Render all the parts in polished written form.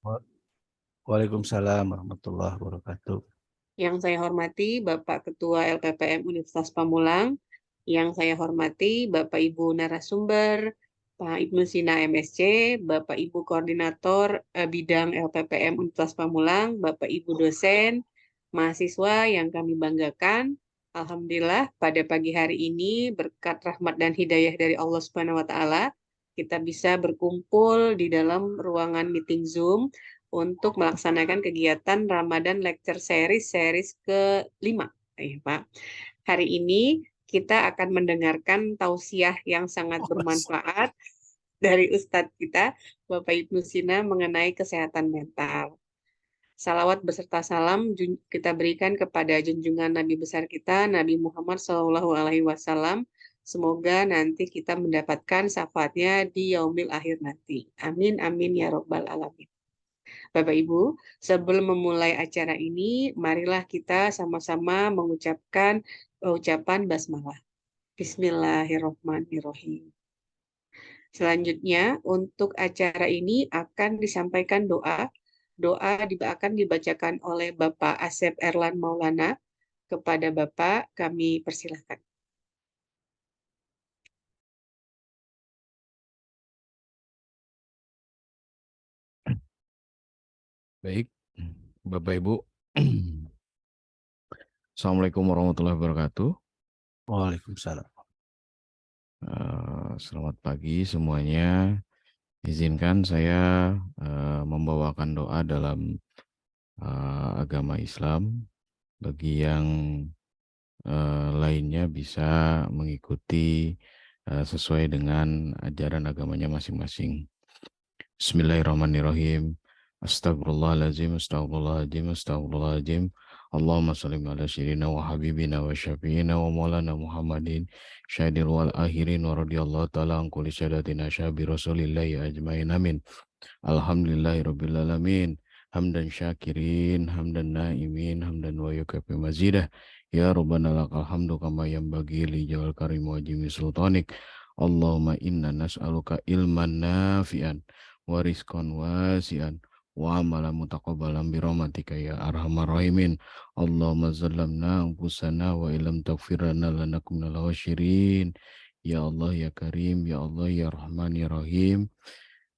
Wa- Waalaikumsalam warahmatullahi wabarakatuh. Yang saya hormati Bapak Ketua LPPM Universitas Pamulang, yang saya hormati Bapak Ibu narasumber, Pak Ibnu Sina MSc, Bapak Ibu Koordinator Bidang LPPM Universitas Pamulang, Bapak Ibu dosen, mahasiswa yang kami banggakan. Alhamdulillah pada pagi hari ini berkat rahmat dan hidayah dari Allah Subhanahu wa taala, kita bisa berkumpul di dalam ruangan meeting Zoom untuk melaksanakan kegiatan Ramadan Lecture Series ke-5. Pak. Hari ini kita akan mendengarkan tausiah yang sangat bermanfaat dari Ustadz kita, Bapak Ibnu Sina, mengenai kesehatan mental. Salawat beserta salam kita berikan kepada junjungan Nabi besar kita, Nabi Muhammad SAW. Semoga nanti kita mendapatkan syafaatnya di yaumil akhir nanti. Amin, amin, ya Rabbal Alamin. Bapak Ibu, sebelum memulai acara ini, marilah kita sama-sama mengucapkan ucapan basmalah. Bismillahirrahmanirrahim. Selanjutnya, untuk acara ini akan disampaikan doa. Doa akan dibacakan oleh Bapak Asep Erlan Maulana. Kepada Bapak, kami persilahkan. Baik, Bapak Ibu. Assalamualaikum warahmatullahi wabarakatuh. Waalaikumsalam. Selamat pagi semuanya. Izinkan saya membawakan doa dalam agama Islam. Bagi yang lainnya bisa mengikuti sesuai dengan ajaran agamanya masing-masing. Bismillahirrahmanirrahim. Astagfirullahaladzim, astagfirullahaladzim, astagfirullahaladzim. Allahumma salli ala sayyidina wa habibina wa syafi'ina wa maulana Muhammadin syahidil wal akhirin wa radiyallahu ta'ala an kulli syadatina syabi rasulillahi ajmain amin. Alhamdulillahi rabbil alamin. Hamdan syakirin, hamdan naimin, hamdan wa yukafi mazidah. Ya Rabbana lakal hamdu kama yanbaghi li jawal karim wa jimi sultanik. Allahumma inna nas'aluka ilman nafi'an wa rizqan wasi'an wa amalan mutaqabbalan bi rahmatika ya arhamar rahimin. Allahumma zalamna anfusana wa illam taghfir lana lanakunanna minal khasirin. Ya Allah ya Karim, ya Allah ya Rahman ya Rahim.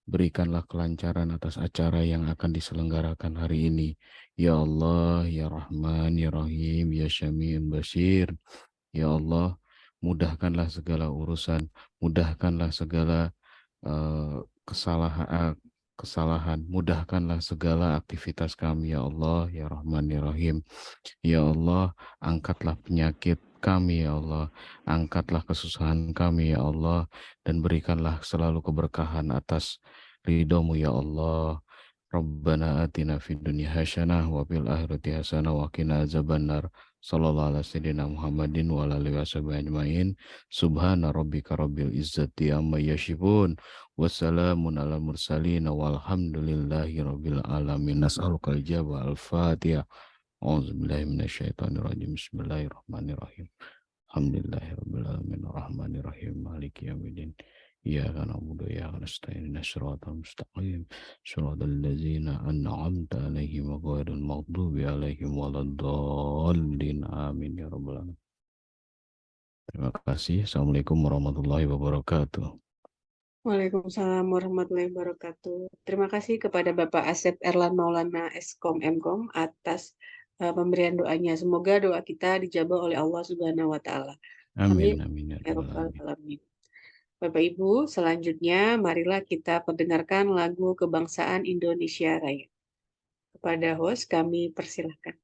Berikanlah kelancaran atas acara yang akan diselenggarakan hari ini. Ya Allah, ya Rahman, ya Rahim, ya Syami'un Basir. Ya Allah, mudahkanlah segala urusan, mudahkanlah segala kesalahan, mudahkanlah segala aktivitas kami, ya Allah, ya Rahman, ya Rahim. Ya Allah, angkatlah penyakit kami, ya Allah. Angkatlah kesusahan kami, ya Allah. Dan berikanlah selalu keberkahan atas ridhomu, ya Allah. Rabbana atina fid dunya hasanah wa fil akhirati hasanah wa qina azabannar. Sallallahu alaihi sayyidina Muhammadin wa ala alihi washabihi ajmain. Subhana rabbika rabbil izzati amma yasifun. Wassalamun ala mursalin walhamdulillahi rabbil alamin. Nas'alukal ijabah al-Fatihah. A'udzubillahi minasyaitonirrajim. Bismillahirrahmanirrahim. Alhamdulillahirabbil alamin arrahmanirrahim maliki yaumiddin. Iyyaka na'budu wa iyyaka nasta'in. Ihdinas siratal mustaqim. Shiratal ladzina an'amta 'alaihim ghairil maghdubi 'alaihim waladdallin. Amin ya rabbal alamin. Terima kasih. Assalamualaikum warahmatullahi wabarakatuh. Waalaikumsalam warahmatullahi wabarakatuh. Terima kasih kepada Bapak Asep Erlan Maulana Eskom Mkom atas pemberian doanya. Semoga doa kita dijabah oleh Allah Subhanahu wa taala. Amin amin Ya Rabbal Alamin. Bapak Ibu, selanjutnya marilah kita pendengarkan lagu kebangsaan Indonesia Raya. Kepada host kami persilahkan.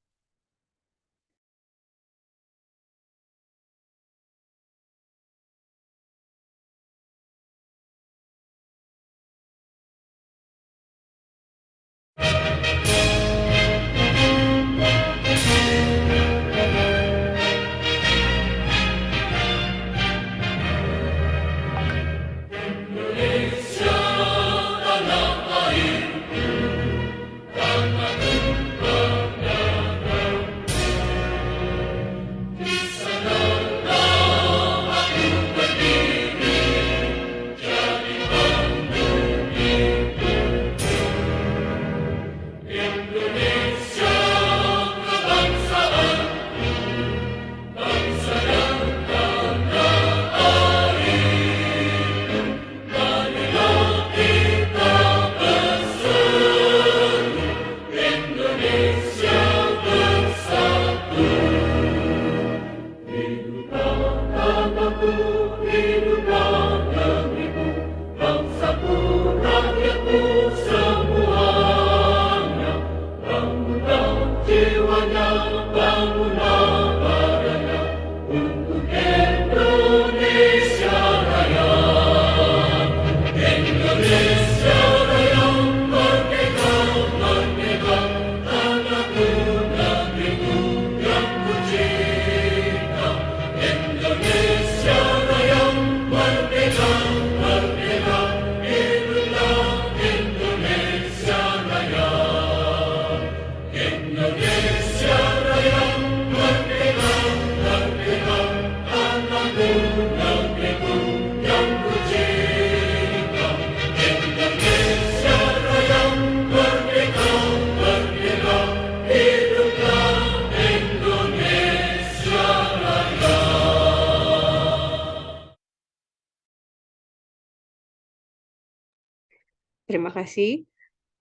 Terima kasih.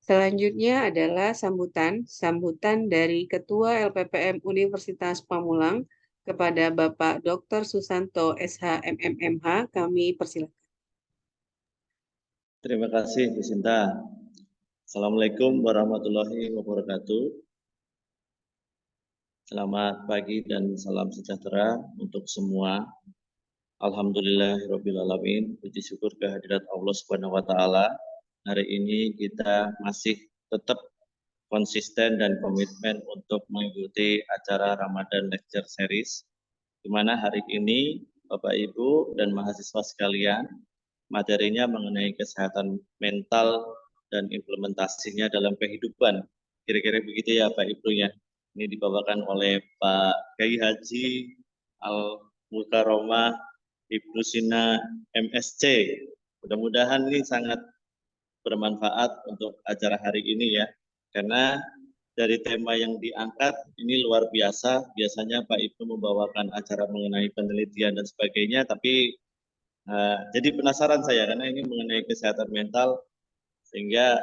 Selanjutnya adalah sambutan dari Ketua LPPM Universitas Pamulang kepada Bapak Dr. Susanto SH MMMH. Kami persilakan. Terima kasih, Bu Sinta. Assalamualaikum warahmatullahi wabarakatuh. Selamat pagi dan salam sejahtera untuk semua. Alhamdulillahirrahmanirrahim. Puji syukur kehadirat Allah Subhanahu wa Ta'ala. Hari ini kita masih tetap konsisten dan komitmen untuk mengikuti acara Ramadan Lecture Series, di mana hari ini Bapak Ibu dan mahasiswa sekalian materinya mengenai kesehatan mental dan implementasinya dalam kehidupan. Kira-kira begitu ya Pak Ibu ya. Ini dibawakan oleh Pak Kiai Haji Al-Mukarramah Ibnu Sina MSc. Mudah-mudahan ini sangat bermanfaat untuk acara hari ini ya. Karena dari tema yang diangkat ini luar biasa. Biasanya Pak Ibnu membawakan acara mengenai penelitian dan sebagainya, tapi jadi penasaran saya karena ini mengenai kesehatan mental, sehingga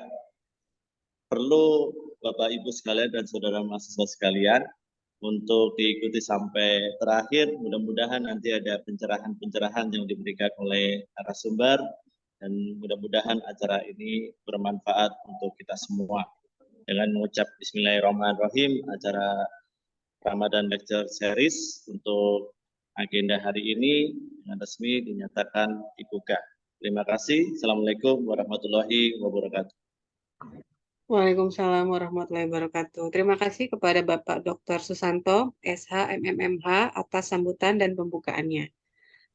perlu Bapak Ibu sekalian dan saudara mahasiswa sekalian untuk diikuti sampai terakhir. Mudah-mudahan nanti ada pencerahan-pencerahan yang diberikan oleh narasumber, dan mudah-mudahan acara ini bermanfaat untuk kita semua. Dengan mengucap Bismillahirrahmanirrahim, acara Ramadan Lecture Series untuk agenda hari ini dengan resmi dinyatakan dibuka. Terima kasih. Assalamualaikum warahmatullahi wabarakatuh. Waalaikumsalam warahmatullahi wabarakatuh. Terima kasih kepada Bapak Dr. Susanto SH MMMH atas sambutan dan pembukaannya.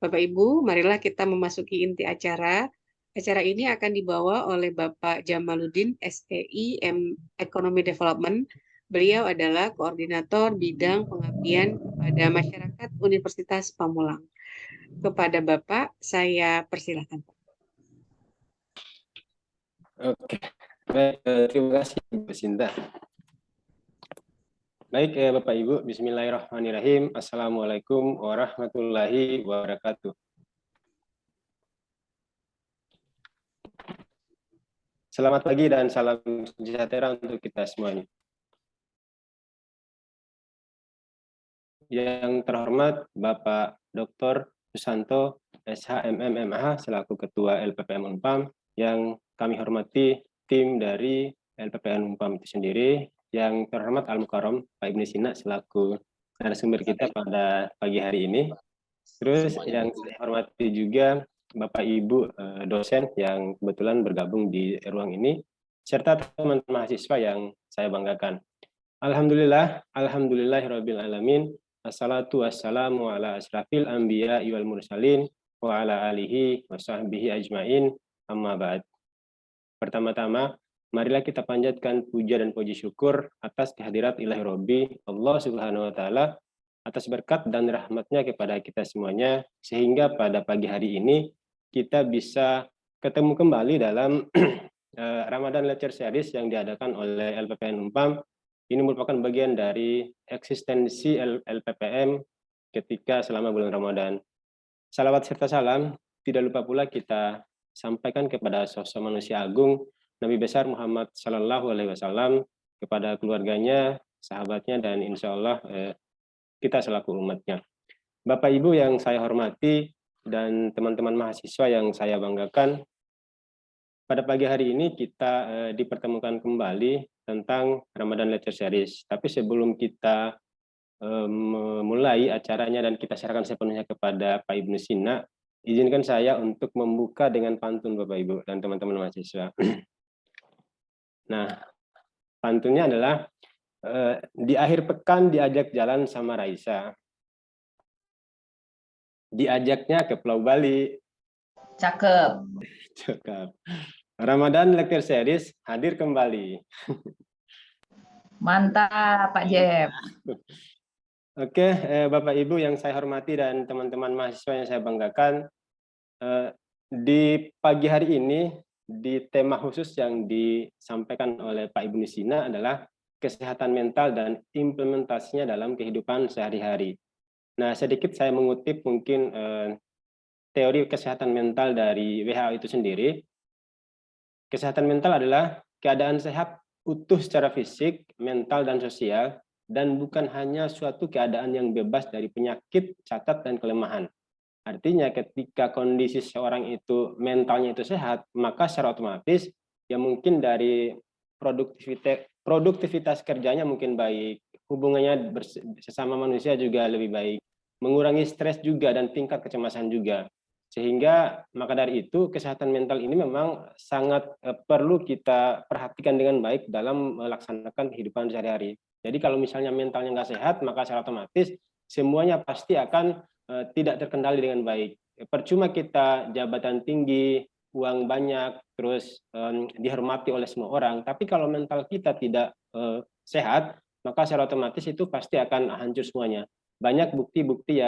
Bapak Ibu, marilah kita memasuki inti acara. Acara ini akan dibawa oleh Bapak Jamaluddin SEI Economy Development. Beliau adalah Koordinator Bidang Pengabdian kepada Masyarakat Universitas Pamulang. Kepada Bapak, saya persilakan. Oke, baik, terima kasih Bu Sinta. Baik, Bapak Ibu, Bismillahirrahmanirrahim. Assalamualaikum warahmatullahi wabarakatuh. Selamat pagi dan salam sejahtera untuk kita semuanya. Yang terhormat Bapak Dr. Susanto SH MMMH selaku Ketua LPPM Unpam, yang kami hormati tim dari LPPM Unpam itu sendiri, yang terhormat Al-Mukarram Pak Ibnu Sina selaku narasumber kita pada pagi hari ini. Terus yang saya hormati juga Bapak Ibu dosen yang kebetulan bergabung di ruang ini, serta teman-teman mahasiswa yang saya banggakan. Alhamdulillahirabbil alamin. Assalatu wassalamu ala asrafil anbiya wal mursalin wa ala alihi wa sahbihi ajmain, amma ba'd. Pertama-tama, marilah kita panjatkan puja dan puji syukur atas kehadirat Ilahi Rabbi Allah Subhanahu wa Ta'ala, atas berkat dan rahmatnya kepada kita semuanya, sehingga pada pagi hari ini kita bisa ketemu kembali dalam Ramadan Lecture Series yang diadakan oleh LPPM Unpam. Ini merupakan bagian dari eksistensi LPPM ketika selama bulan Ramadan. Salawat serta salam tidak lupa pula kita sampaikan kepada sosok manusia agung Nabi besar Muhammad Sallallahu Alaihi Wasallam, kepada keluarganya, sahabatnya, dan insya Allah kita selaku umatnya. Bapak Ibu yang saya hormati dan teman-teman mahasiswa yang saya banggakan, pada pagi hari ini kita dipertemukan kembali tentang Ramadan Lecture Series. Tapi sebelum kita memulai acaranya dan kita serahkan sepenuhnya kepada Pak Ibnu Sina, izinkan saya untuk membuka dengan pantun Bapak Ibu dan teman-teman mahasiswa. Nah, pantunnya adalah di akhir pekan diajak jalan sama Raisa. Diajaknya ke Pulau Bali. Cakep. Cakep. Ramadan Lecture Series hadir kembali. Mantap, Pak Jeb. Oke, Bapak Ibu yang saya hormati dan teman-teman mahasiswa yang saya banggakan, di pagi hari ini, di tema khusus yang disampaikan oleh Pak Ibnu Sina adalah kesehatan mental dan implementasinya dalam kehidupan sehari-hari. Nah, sedikit saya mengutip mungkin teori kesehatan mental dari WHO itu sendiri. Kesehatan mental adalah keadaan sehat utuh secara fisik, mental, dan sosial, dan bukan hanya suatu keadaan yang bebas dari penyakit, cacat, dan kelemahan. Artinya ketika kondisi seorang itu mentalnya itu sehat, maka secara otomatis ya mungkin dari produktivitas kerjanya mungkin baik, hubungannya sesama manusia juga lebih baik, mengurangi stres juga dan tingkat kecemasan juga. Sehingga maka dari itu kesehatan mental ini memang sangat perlu kita perhatikan dengan baik dalam melaksanakan kehidupan sehari-hari. Jadi kalau misalnya mentalnya nggak sehat, maka secara otomatis semuanya pasti akan tidak terkendali dengan baik. Percuma kita jabatan tinggi, uang banyak, terus dihormati oleh semua orang, tapi kalau mental kita tidak sehat, maka secara otomatis itu pasti akan hancur semuanya. Banyak bukti-bukti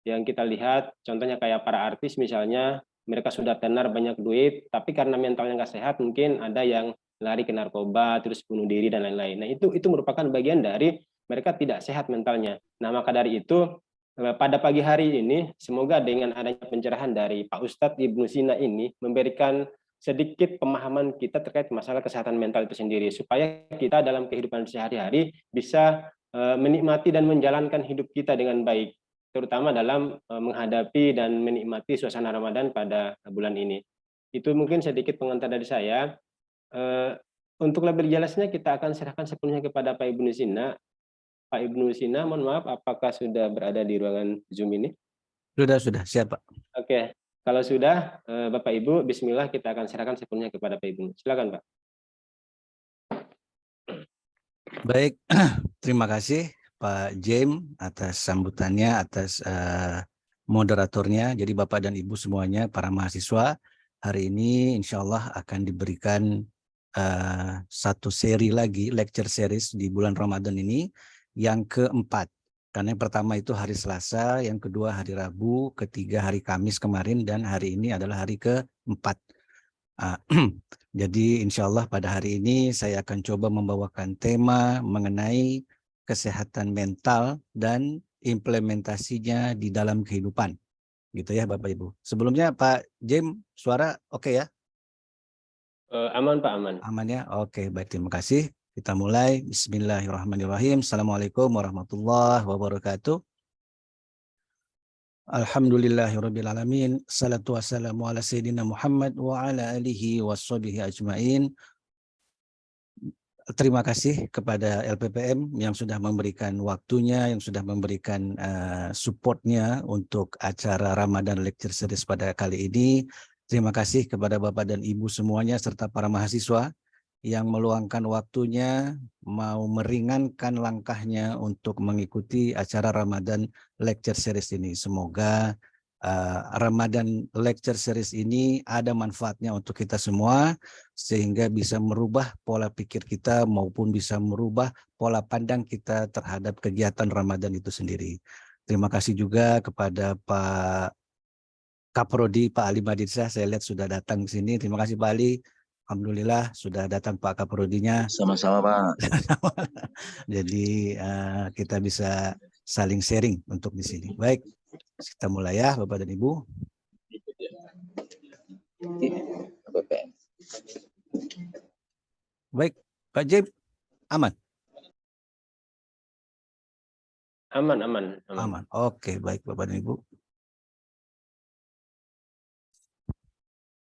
yang kita lihat, contohnya kayak para artis misalnya, mereka sudah tenar banyak duit, tapi karena mentalnya nggak sehat, mungkin ada yang lari ke narkoba, terus bunuh diri dan lain-lain. Nah itu merupakan bagian dari mereka tidak sehat mentalnya. Nah maka dari itu pada pagi hari ini, semoga dengan adanya pencerahan dari Pak Ustadz Ibnu Sina ini memberikan sedikit pemahaman kita terkait masalah kesehatan mental itu sendiri, supaya kita dalam kehidupan sehari-hari bisa menikmati dan menjalankan hidup kita dengan baik, terutama dalam menghadapi dan menikmati suasana Ramadan pada bulan ini. Itu mungkin sedikit pengantar dari saya. Untuk lebih jelasnya kita akan serahkan sepenuhnya kepada Pak Ibnu Sina. Pak Ibnu Sina, mohon maaf, apakah sudah berada di ruangan Zoom ini? Sudah, siap Pak. Oke, kalau sudah, Bapak Ibu, bismillah kita akan serahkan sepenuhnya kepada Pak Ibnu. Silakan Pak. Baik, terima kasih Pak James atas sambutannya, atas moderatornya. Jadi Bapak dan Ibu semuanya, para mahasiswa, hari ini insya Allah akan diberikan satu seri lagi, lecture series di bulan Ramadan ini, yang keempat. Karena yang pertama itu hari Selasa, yang kedua hari Rabu, ketiga hari Kamis kemarin, dan hari ini adalah hari keempat. Jadi insya Allah pada hari ini saya akan coba membawakan tema mengenai kesehatan mental dan implementasinya di dalam kehidupan. Gitu ya Bapak Ibu. Sebelumnya Pak James, suara oke ya? Aman Pak, aman. Aman ya? Oke, baik, terima kasih. Kita mulai. Bismillahirrahmanirrahim. Assalamualaikum warahmatullahi wabarakatuh. Alhamdulillahirrabbilalamin. Salatu wassalamu ala Sayyidina Muhammad wa ala alihi washabihi ajmain. Terima kasih kepada LPPM yang sudah memberikan waktunya, yang sudah memberikan supportnya untuk acara Ramadan Lecture Series pada kali ini. Terima kasih kepada Bapak dan Ibu semuanya serta para mahasiswa yang meluangkan waktunya, mau meringankan langkahnya untuk mengikuti acara Ramadan Lecture Series ini. Semoga Ramadan Lecture Series ini ada manfaatnya untuk kita semua, sehingga bisa merubah pola pikir kita maupun bisa merubah pola pandang kita terhadap kegiatan Ramadan itu sendiri. Terima kasih juga kepada Pak Kaprodi, Pak Ali Madinsyah, saya lihat sudah datang ke sini. Terima kasih Pak Ali. Alhamdulillah sudah datang Pak Kaprodinya. Sama-sama Pak. Jadi kita bisa saling sharing untuk di sini. Baik, kita mulai ya Bapak dan Ibu. Baik, Pak James, aman? Aman. Oke, baik Bapak dan Ibu.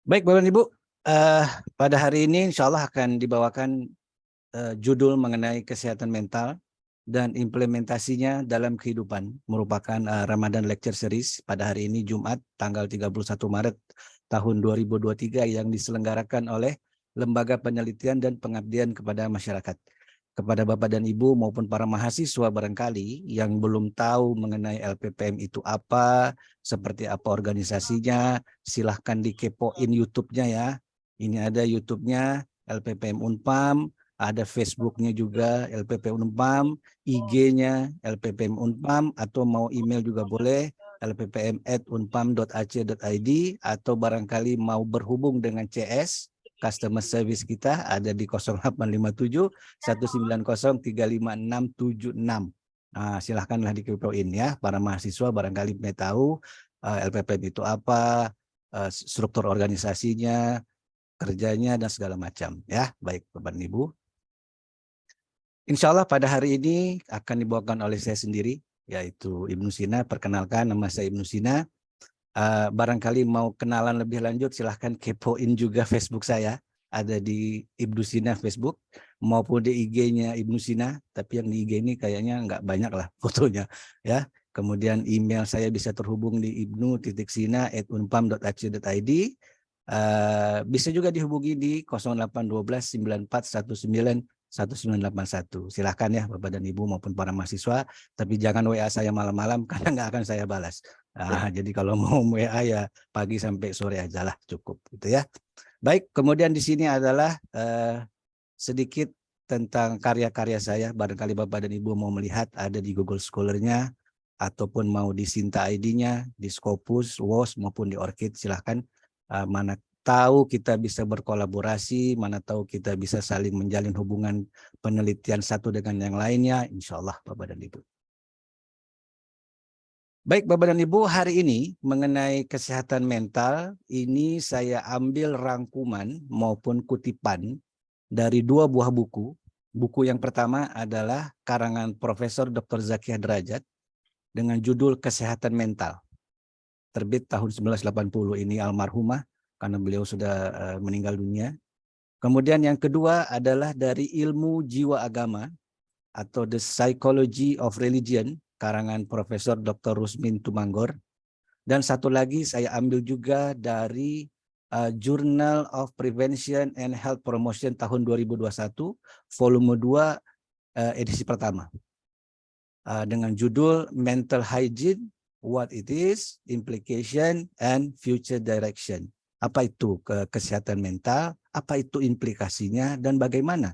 Baik Bapak dan Ibu, pada hari ini insya Allah akan dibawakan judul mengenai kesehatan mental dan implementasinya dalam kehidupan, merupakan Ramadan Lecture Series pada hari ini Jumat tanggal 31 Maret tahun 2023 yang diselenggarakan oleh Lembaga Penelitian dan Pengabdian kepada Masyarakat. Kepada Bapak dan Ibu maupun para mahasiswa barangkali yang belum tahu mengenai LPPM itu apa, seperti apa organisasinya, silahkan dikepoin YouTube-nya ya. Ini ada YouTube-nya LPPM Unpam, ada Facebook-nya juga LPPM Unpam, IG-nya LPPM Unpam, atau mau email juga boleh, lppm@unpam.ac.id, atau barangkali mau berhubung dengan CS, customer service kita ada di 0857 190 35676. Nah, silahkanlah dikepoin ya para mahasiswa, barangkali mau tahu LPPM itu apa, struktur organisasinya, kerjanya dan segala macam. Ya, baik Bapak dan Ibu. Insya Allah pada hari ini akan dibawakan oleh saya sendiri, yaitu Ibnu Sina. Perkenalkan, nama saya Ibnu Sina. Barangkali mau kenalan lebih lanjut, silahkan kepoin juga Facebook saya. Ada di Ibnu Sina Facebook maupun di IG-nya Ibnu Sina. Tapi yang di IG ini kayaknya nggak banyak lah fotonya. Ya. Kemudian email saya bisa terhubung di ibnu.sina@unpam.ac.id. Bisa juga dihubungi di 0812 9419 1981. Silahkan ya Bapak dan Ibu maupun para mahasiswa, tapi jangan WA saya malam-malam karena nggak akan saya balas. Jadi kalau mau WA ya pagi sampai sore aja lah, cukup gitu ya. Baik, kemudian di sini adalah sedikit tentang karya-karya saya. Barangkali Bapak dan Ibu mau melihat, ada di Google Scholar-nya ataupun mau di Sinta ID-nya, di Scopus, WOS maupun di Orchid, silahkan. Mana tahu kita bisa berkolaborasi, mana tahu kita bisa saling menjalin hubungan penelitian satu dengan yang lainnya, insya Allah Bapak dan Ibu. Baik Bapak dan Ibu, hari ini mengenai kesehatan mental, ini saya ambil rangkuman maupun kutipan dari 2 buah buku. Buku yang pertama adalah karangan Profesor Dr. Zakiah Derajat dengan judul Kesehatan Mental. Terbit tahun 1980, ini almarhumah karena beliau sudah meninggal dunia. Kemudian yang kedua adalah dari Ilmu Jiwa Agama atau The Psychology of Religion, karangan Profesor Dr. Rusmin Tumanggor. Dan satu lagi saya ambil juga dari Journal of Prevention and Health Promotion tahun 2021, volume 2, edisi pertama. Dengan judul Mental Hygiene, What It Is, Implication, and Future Direction. Apa itu kesehatan mental, apa itu implikasinya, dan bagaimana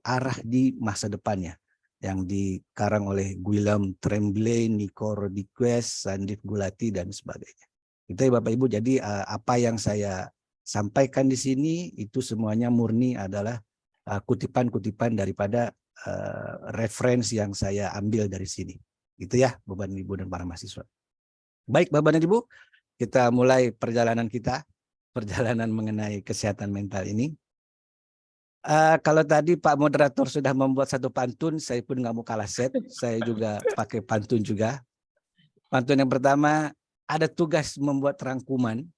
arah di masa depannya, yang dikarang oleh Guillaume Tremblay, Nico Rodriguez, Sandeep Gulati, dan sebagainya. Itu ya Bapak Ibu, jadi apa yang saya sampaikan di sini itu semuanya murni adalah kutipan-kutipan daripada referensi yang saya ambil dari sini. Gitu ya Bapak dan Ibu dan para mahasiswa. Baik Bapak dan Ibu, kita mulai perjalanan kita, perjalanan mengenai kesehatan mental ini. Kalau tadi Pak Moderator sudah membuat satu pantun, saya pun nggak mau kalah set. Saya juga pakai pantun juga. Pantun yang pertama, ada tugas membuat rangkuman,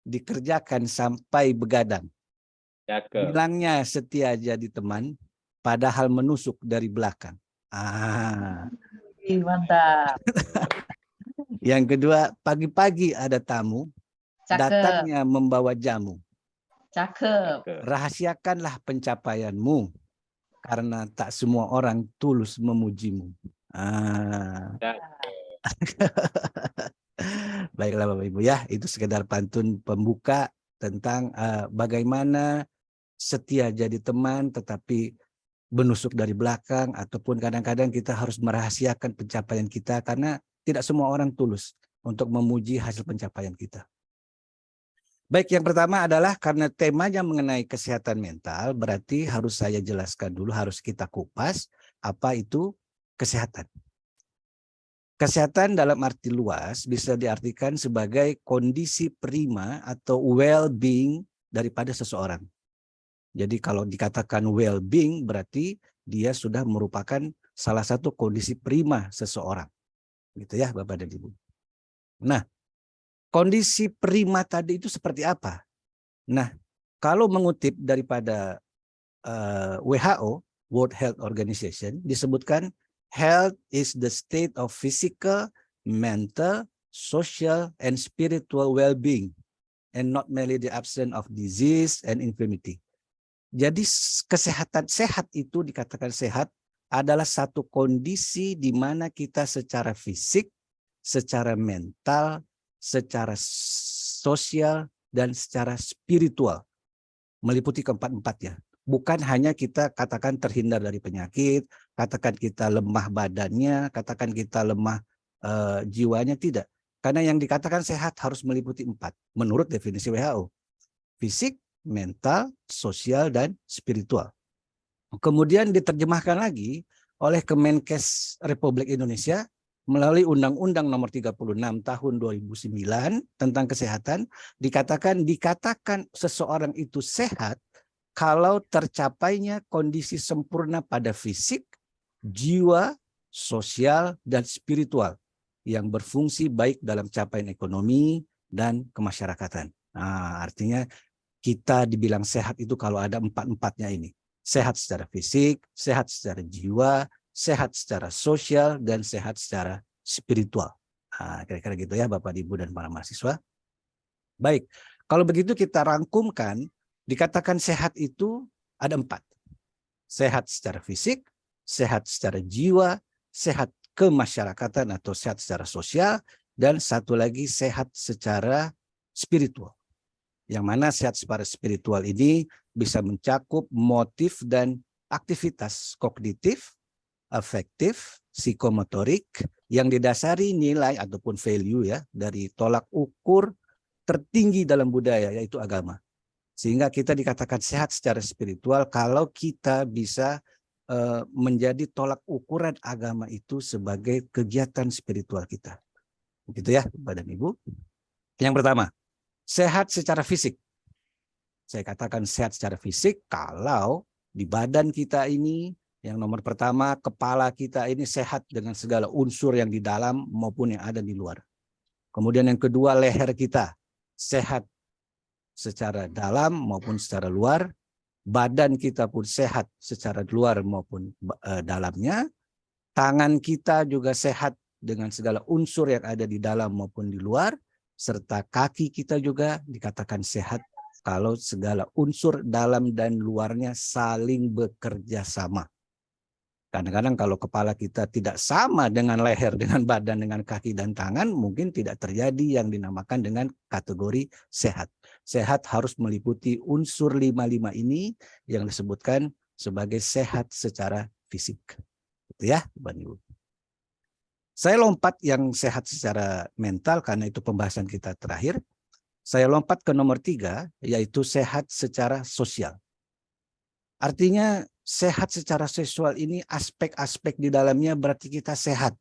dikerjakan sampai begadang. Bilangnya setia jadi teman, padahal menusuk dari belakang. Mantap. Yang kedua, pagi-pagi ada tamu, datangnya membawa jamu. Cakep. Rahasiakanlah pencapaianmu, karena tak semua orang tulus memujimu. Baiklah Bapak Ibu ya, itu sekedar pantun pembuka tentang bagaimana setia jadi teman tetapi menusuk dari belakang, ataupun kadang-kadang kita harus merahasiakan pencapaian kita karena tidak semua orang tulus untuk memuji hasil pencapaian kita. Baik, yang pertama adalah karena temanya mengenai kesehatan mental, berarti harus saya jelaskan dulu, harus kita kupas apa itu kesehatan. Kesehatan dalam arti luas bisa diartikan sebagai kondisi prima atau well-being daripada seseorang. Jadi kalau dikatakan well-being berarti dia sudah merupakan salah satu kondisi prima seseorang. Gitu ya Bapak dan Ibu. Nah, kondisi prima tadi itu seperti apa? Nah, kalau mengutip daripada WHO, World Health Organization, disebutkan health is the state of physical, mental, social, and spiritual well-being, and not merely the absence of disease and infirmity. Jadi kesehatan, sehat itu dikatakan sehat adalah satu kondisi di mana kita secara fisik, secara mental, secara sosial, dan secara spiritual, meliputi keempat-empatnya. Bukan hanya kita katakan terhindar dari penyakit, katakan kita lemah badannya, katakan kita lemah jiwanya, tidak. Karena yang dikatakan sehat harus meliputi 4, menurut definisi WHO. Fisik, mental, sosial, dan spiritual. Kemudian diterjemahkan lagi oleh Kemenkes Republik Indonesia melalui Undang-Undang Nomor 36 Tahun 2009 tentang kesehatan, dikatakan seseorang itu sehat kalau tercapainya kondisi sempurna pada fisik, jiwa, sosial, dan spiritual yang berfungsi baik dalam capaian ekonomi dan kemasyarakatan. Nah, artinya kita dibilang sehat itu kalau ada empat-empatnya ini. Sehat secara fisik, sehat secara jiwa, sehat secara sosial, dan sehat secara spiritual. Nah, kira-kira gitu ya Bapak, Ibu, dan para mahasiswa. Baik, kalau begitu kita rangkumkan, dikatakan sehat itu ada 4. Sehat secara fisik, sehat secara jiwa, sehat kemasyarakatan atau sehat secara sosial, dan satu lagi sehat secara spiritual. Yang mana sehat secara spiritual ini bisa mencakup motif dan aktivitas kognitif, afektif, psikomotorik yang didasari nilai ataupun value ya dari tolak ukur tertinggi dalam budaya, yaitu agama. Sehingga kita dikatakan sehat secara spiritual kalau kita bisa menjadi tolak ukuran agama itu sebagai kegiatan spiritual kita. Begitu ya Bapak dan Ibu. Yang pertama, sehat secara fisik. Saya katakan sehat secara fisik kalau di badan kita ini, yang nomor pertama, kepala kita ini sehat dengan segala unsur yang di dalam maupun yang ada di luar. Kemudian yang kedua, leher kita sehat secara dalam maupun secara luar. Badan kita pun sehat secara luar maupun dalamnya. Tangan kita juga sehat dengan segala unsur yang ada di dalam maupun di luar. Serta kaki kita juga dikatakan sehat kalau segala unsur dalam dan luarnya saling bekerja sama. Kadang-kadang kalau kepala kita tidak sama dengan leher, dengan badan, dengan kaki dan tangan, mungkin tidak terjadi yang dinamakan dengan kategori sehat. Sehat harus meliputi unsur 5 ini yang disebutkan sebagai sehat secara fisik. Gitu ya, Bapak Ibu. Saya lompat yang sehat secara mental karena itu pembahasan kita terakhir. Saya lompat ke nomor 3, yaitu sehat secara sosial. Artinya sehat secara seksual ini aspek-aspek di dalamnya berarti kita sehat.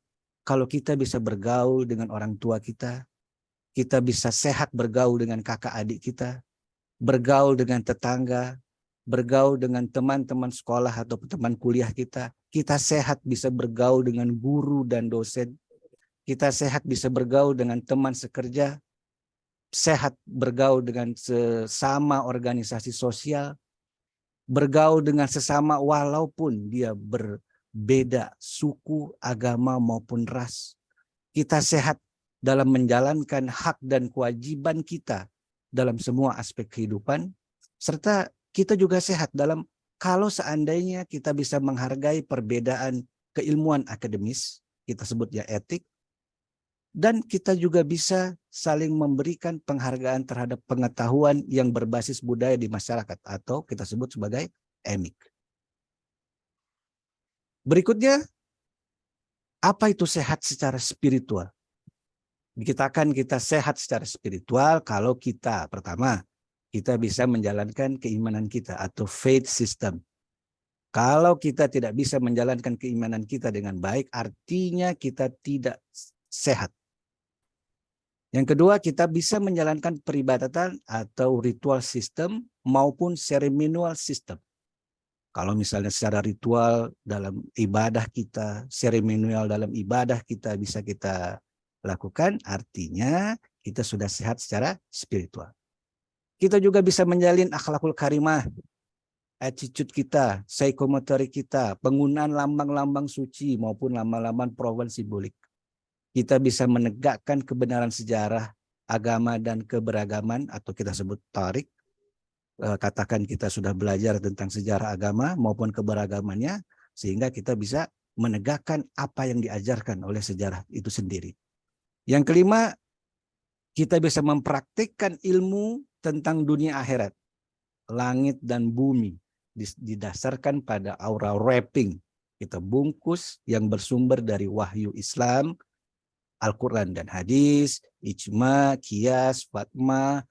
Kalau kita bisa bergaul dengan orang tua kita bisa sehat bergaul dengan kakak adik kita, bergaul dengan tetangga, bergaul dengan teman-teman sekolah atau teman kuliah kita sehat bisa bergaul dengan guru dan dosen, kita sehat bisa bergaul dengan teman sekerja, sehat bergaul dengan sesama organisasi sosial, bergaul dengan sesama walaupun dia berbeda suku, agama maupun ras. Kita sehat dalam menjalankan hak dan kewajiban kita dalam semua aspek kehidupan. Serta kita juga sehat dalam kalau seandainya kita bisa menghargai perbedaan keilmuan akademis, kita sebut ya etik, dan kita juga bisa saling memberikan penghargaan terhadap pengetahuan yang berbasis budaya di masyarakat atau kita sebut sebagai emik. Berikutnya, apa itu sehat secara spiritual? Dikatakan kita sehat secara spiritual kalau kita, pertama, kita bisa menjalankan keimanan kita atau faith system. Kalau kita tidak bisa menjalankan keimanan kita dengan baik, artinya kita tidak sehat. Yang kedua, kita bisa menjalankan peribadatan atau ritual system maupun seremonial system. Kalau misalnya secara ritual dalam ibadah kita, seremonial dalam ibadah kita bisa kita lakukan, artinya kita sudah sehat secara spiritual. Kita juga bisa menjalin akhlakul karimah, attitude kita, psikomotorik kita, penggunaan lambang-lambang suci maupun lambang-lambang program simbolik. Kita bisa menegakkan kebenaran sejarah, agama, dan keberagaman atau kita sebut tarik. Katakan kita sudah belajar tentang sejarah agama maupun keberagamannya, sehingga kita bisa menegakkan apa yang diajarkan oleh sejarah itu sendiri. Yang kelima, kita bisa mempraktikkan ilmu tentang dunia akhirat, langit dan bumi, didasarkan pada aura wrapping. Kita bungkus yang bersumber dari wahyu Islam, Al-Quran dan hadis, ijma, qiyas, fatma,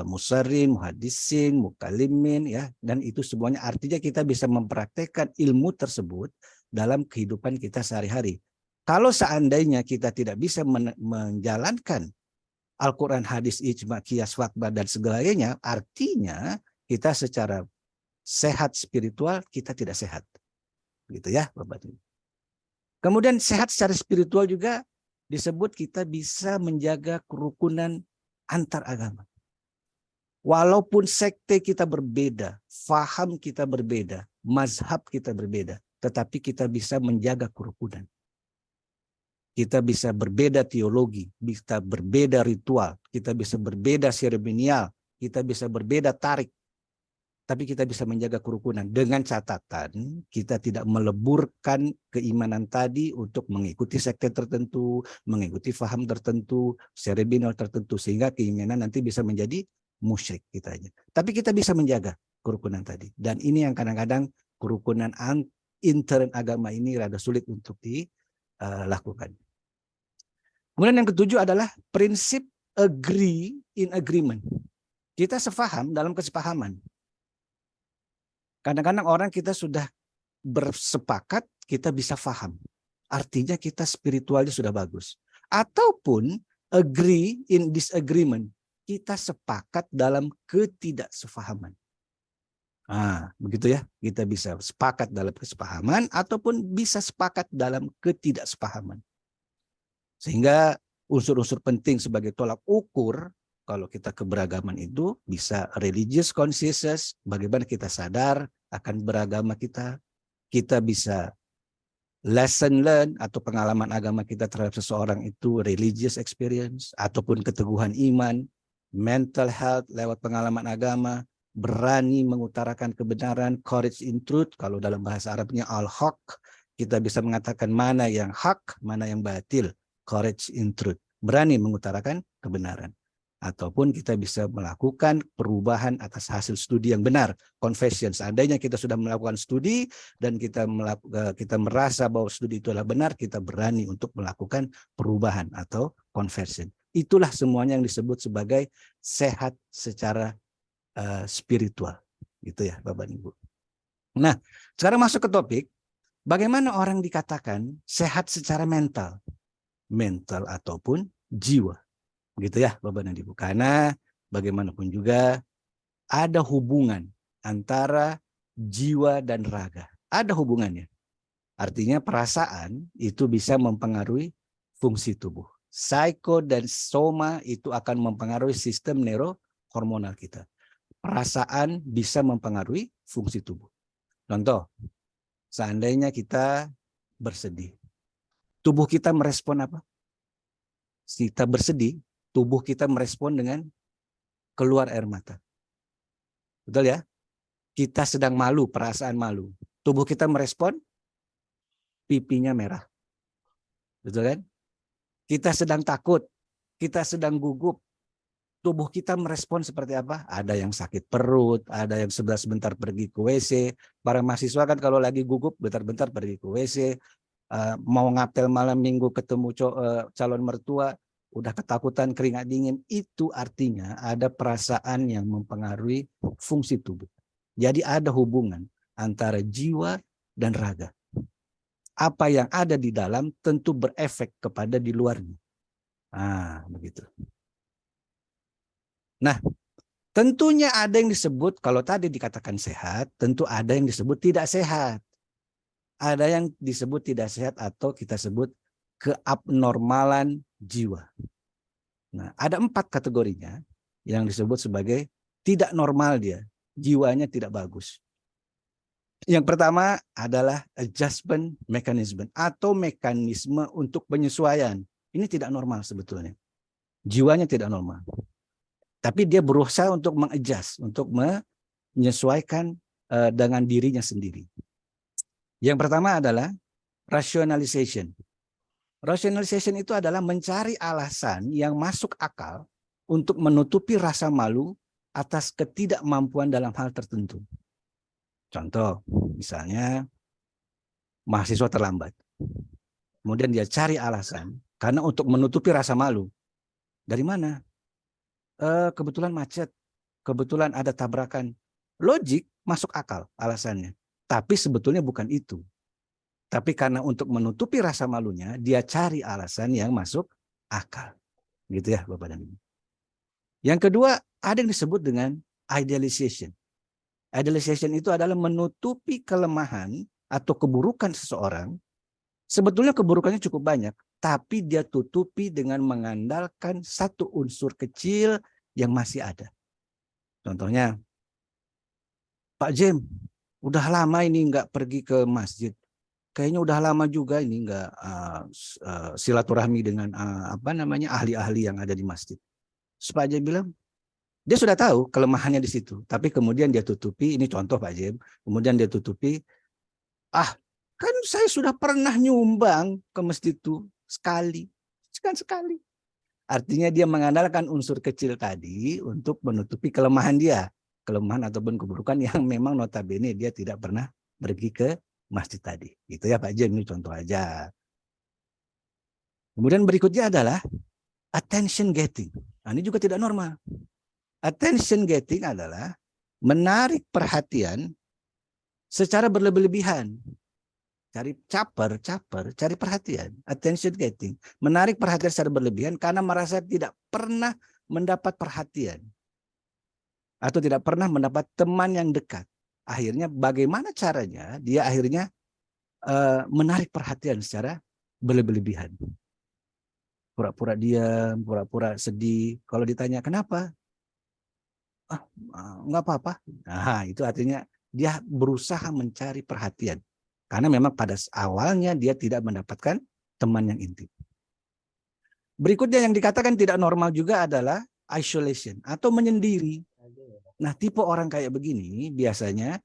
musarrin, muhadisin, mukalimin, ya, dan itu semuanya artinya kita bisa mempraktekkan ilmu tersebut dalam kehidupan kita sehari-hari. Kalau seandainya kita tidak bisa menjalankan Al-Quran, hadis, ijma, qiyas, fatwa, dan segalanya, artinya kita secara sehat spiritual, kita tidak sehat. Gitu ya, Bapak Ibu. Kemudian sehat secara spiritual juga disebut kita bisa menjaga kerukunan antar agama. Walaupun sekte kita berbeda, faham kita berbeda, mazhab kita berbeda, tetapi kita bisa menjaga kerukunan. Kita bisa berbeda teologi, bisa berbeda ritual, kita bisa berbeda seremonial, kita bisa berbeda tarik, tapi kita bisa menjaga kerukunan dengan catatan kita tidak meleburkan keimanan tadi untuk mengikuti sekte tertentu, mengikuti faham tertentu, seremonial tertentu, sehingga keimanan nanti bisa menjadi musyrik kita aja. Tapi kita bisa menjaga kerukunan tadi. Dan ini yang kadang-kadang kerukunan intern agama ini rada sulit untuk dilakukan. Kemudian yang ketujuh adalah prinsip agree in agreement. Kita sepaham dalam kesepahaman. Kadang-kadang orang kita sudah bersepakat, kita bisa paham. Artinya kita spiritualnya sudah bagus. Ataupun agree in disagreement. Kita sepakat dalam ketidaksepahaman. Begitu ya. Kita bisa sepakat dalam kesepahaman ataupun bisa sepakat dalam ketidaksepahaman. Sehingga unsur-unsur penting sebagai tolak ukur kalau kita keberagaman itu bisa religious consensus, bagaimana kita sadar akan beragama kita. Kita bisa lesson learn atau pengalaman agama kita terhadap seseorang itu religious experience ataupun keteguhan iman, mental health lewat pengalaman agama, berani mengutarakan kebenaran, courage in truth, kalau dalam bahasa Arabnya al-haq, kita bisa mengatakan mana yang hak, mana yang batil, courage in truth, berani mengutarakan kebenaran. Ataupun kita bisa melakukan perubahan atas hasil studi yang benar, confession. Seandainya kita sudah melakukan studi dan kita merasa bahwa studi itu adalah benar, kita berani untuk melakukan perubahan atau conversion. Itulah semuanya yang disebut sebagai sehat secara spiritual, gitu ya Bapak Ibu. Nah, sekarang masuk ke topik, bagaimana orang dikatakan sehat secara mental ataupun jiwa. Gitu ya Bapak dan Ibu. Karena bagaimanapun juga ada hubungan antara jiwa dan raga. Ada hubungannya. Artinya perasaan itu bisa mempengaruhi fungsi tubuh. Psiko dan soma itu akan mempengaruhi sistem neurohormonal kita. Perasaan bisa mempengaruhi fungsi tubuh. Contoh, seandainya kita bersedih. Tubuh kita merespon apa? Kita bersedih, tubuh kita merespon dengan keluar air mata. Betul ya? Kita sedang malu, perasaan malu. Tubuh kita merespon, pipinya merah. Betul kan? Kita sedang takut, kita sedang gugup. Tubuh kita merespon seperti apa? Ada yang sakit perut, ada yang sebentar pergi ke WC. Para mahasiswa kan kalau lagi gugup, bentar-bentar pergi ke WC. Mau ngapel malam minggu ketemu calon mertua, udah ketakutan, keringat dingin, itu artinya ada perasaan yang mempengaruhi fungsi tubuh. Jadi ada hubungan antara jiwa dan raga. Apa yang ada di dalam tentu berefek kepada di luarnya. Begitu. Nah, tentunya ada yang disebut, kalau tadi dikatakan sehat, tentu ada yang disebut tidak sehat. Ada yang disebut tidak sehat atau kita sebut keabnormalan jiwa. Nah, ada 4 kategorinya yang disebut sebagai tidak normal dia. Jiwanya tidak bagus. Yang pertama adalah adjustment mechanism atau mekanisme untuk penyesuaian. Ini tidak normal sebetulnya. Jiwanya tidak normal. Tapi dia berusaha untuk mengadjust, untuk menyesuaikan dengan dirinya sendiri. Yang pertama adalah rationalization. Rationalization itu adalah mencari alasan yang masuk akal untuk menutupi rasa malu atas ketidakmampuan dalam hal tertentu. Contoh, misalnya mahasiswa terlambat. Kemudian dia cari alasan karena untuk menutupi rasa malu. Dari mana? Kebetulan macet, kebetulan ada tabrakan. Logik masuk akal alasannya. Tapi sebetulnya bukan itu. Tapi karena untuk menutupi rasa malunya, dia cari alasan yang masuk akal. Gitu ya Bapak dan Ibu. Yang kedua, ada yang disebut dengan idealization. Idealization itu adalah menutupi kelemahan atau keburukan seseorang. Sebetulnya keburukannya cukup banyak, tapi dia tutupi dengan mengandalkan satu unsur kecil yang masih ada. Contohnya, Pak Jem, udah lama ini nggak pergi ke masjid. Kayaknya udah lama juga ini nggak silaturahmi dengan ahli-ahli yang ada di masjid. Terus Pak Jem bilang, dia sudah tahu kelemahannya di situ, tapi kemudian dia tutupi. Ini contoh Pak Jem. Kemudian dia tutupi, kan saya sudah pernah nyumbang ke masjid itu sekali. Artinya dia mengandalkan unsur kecil tadi untuk menutupi kelemahan dia. Kelemahan ataupun keburukan yang memang notabene dia tidak pernah pergi ke masjid tadi. Itu ya Pak Jem, ini contoh aja. Kemudian berikutnya adalah attention getting. Nah, ini juga tidak normal. Attention getting adalah menarik perhatian secara berlebih-lebihan. Cari cari perhatian. Attention getting. Menarik perhatian secara berlebihan karena merasa tidak pernah mendapat perhatian. Atau tidak pernah mendapat teman yang dekat. Akhirnya bagaimana caranya dia akhirnya menarik perhatian secara berlebihan. Pura-pura diam, pura-pura sedih. Kalau ditanya kenapa? Enggak apa-apa. Nah, itu artinya dia berusaha mencari perhatian. Karena memang pada awalnya dia tidak mendapatkan teman yang intim. Berikutnya yang dikatakan tidak normal juga adalah isolation atau menyendiri. Nah, tipe orang kayak begini biasanya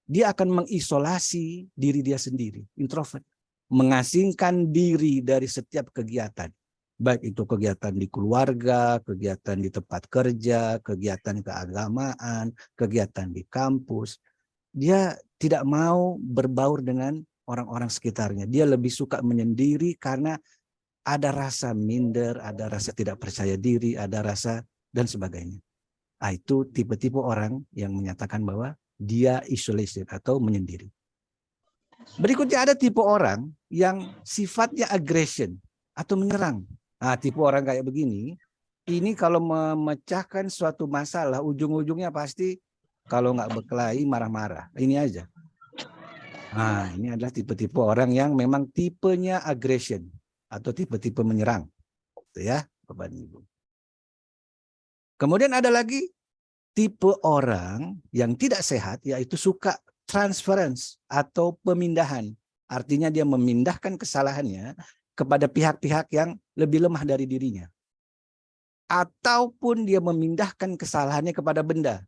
dia akan mengisolasi diri dia sendiri, introvert. Mengasingkan diri dari setiap kegiatan. Baik itu kegiatan di keluarga, kegiatan di tempat kerja, kegiatan keagamaan, kegiatan di kampus. Dia tidak mau berbaur dengan orang-orang sekitarnya. Dia lebih suka menyendiri karena ada rasa minder, ada rasa tidak percaya diri, ada rasa dan sebagainya. Nah, itu tipe-tipe orang yang menyatakan bahwa dia isolation atau menyendiri. Berikutnya ada tipe orang yang sifatnya aggression atau menyerang. Nah, tipe orang kayak begini, ini kalau memecahkan suatu masalah, ujung-ujungnya pasti kalau nggak berkelahi marah-marah. Ini aja. Nah, ini adalah tipe-tipe orang yang memang tipenya aggression atau tipe-tipe menyerang. Itu ya, Bapak dan Ibu. Kemudian ada lagi tipe orang yang tidak sehat, yaitu suka transference atau pemindahan. Artinya dia memindahkan kesalahannya kepada pihak-pihak yang lebih lemah dari dirinya. Ataupun dia memindahkan kesalahannya kepada benda.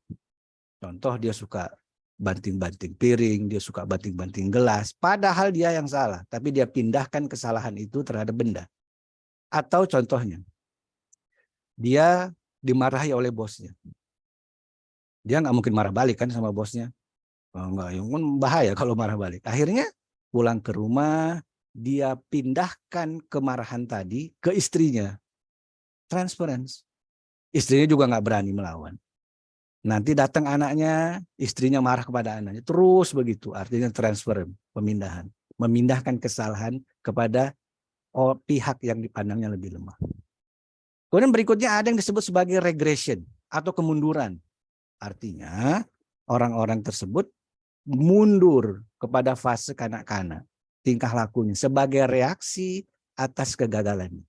Contoh, dia suka banting-banting piring, dia suka banting-banting gelas. Padahal dia yang salah, tapi dia pindahkan kesalahan itu terhadap benda. Atau contohnya, dia dimarahi oleh bosnya. Dia nggak mungkin marah balik kan sama bosnya. Enggak, yang bahaya kalau marah balik. Akhirnya pulang ke rumah, dia pindahkan kemarahan tadi ke istrinya. Transference. Istrinya juga nggak berani melawan. Nanti datang anaknya, istrinya marah kepada anaknya. Terus begitu, artinya transfer, pemindahan. Memindahkan kesalahan kepada pihak yang dipandangnya lebih lemah. Kemudian berikutnya ada yang disebut sebagai regression atau kemunduran. Artinya orang-orang tersebut mundur kepada fase kanak-kanak, tingkah lakunya sebagai reaksi atas kegagalannya.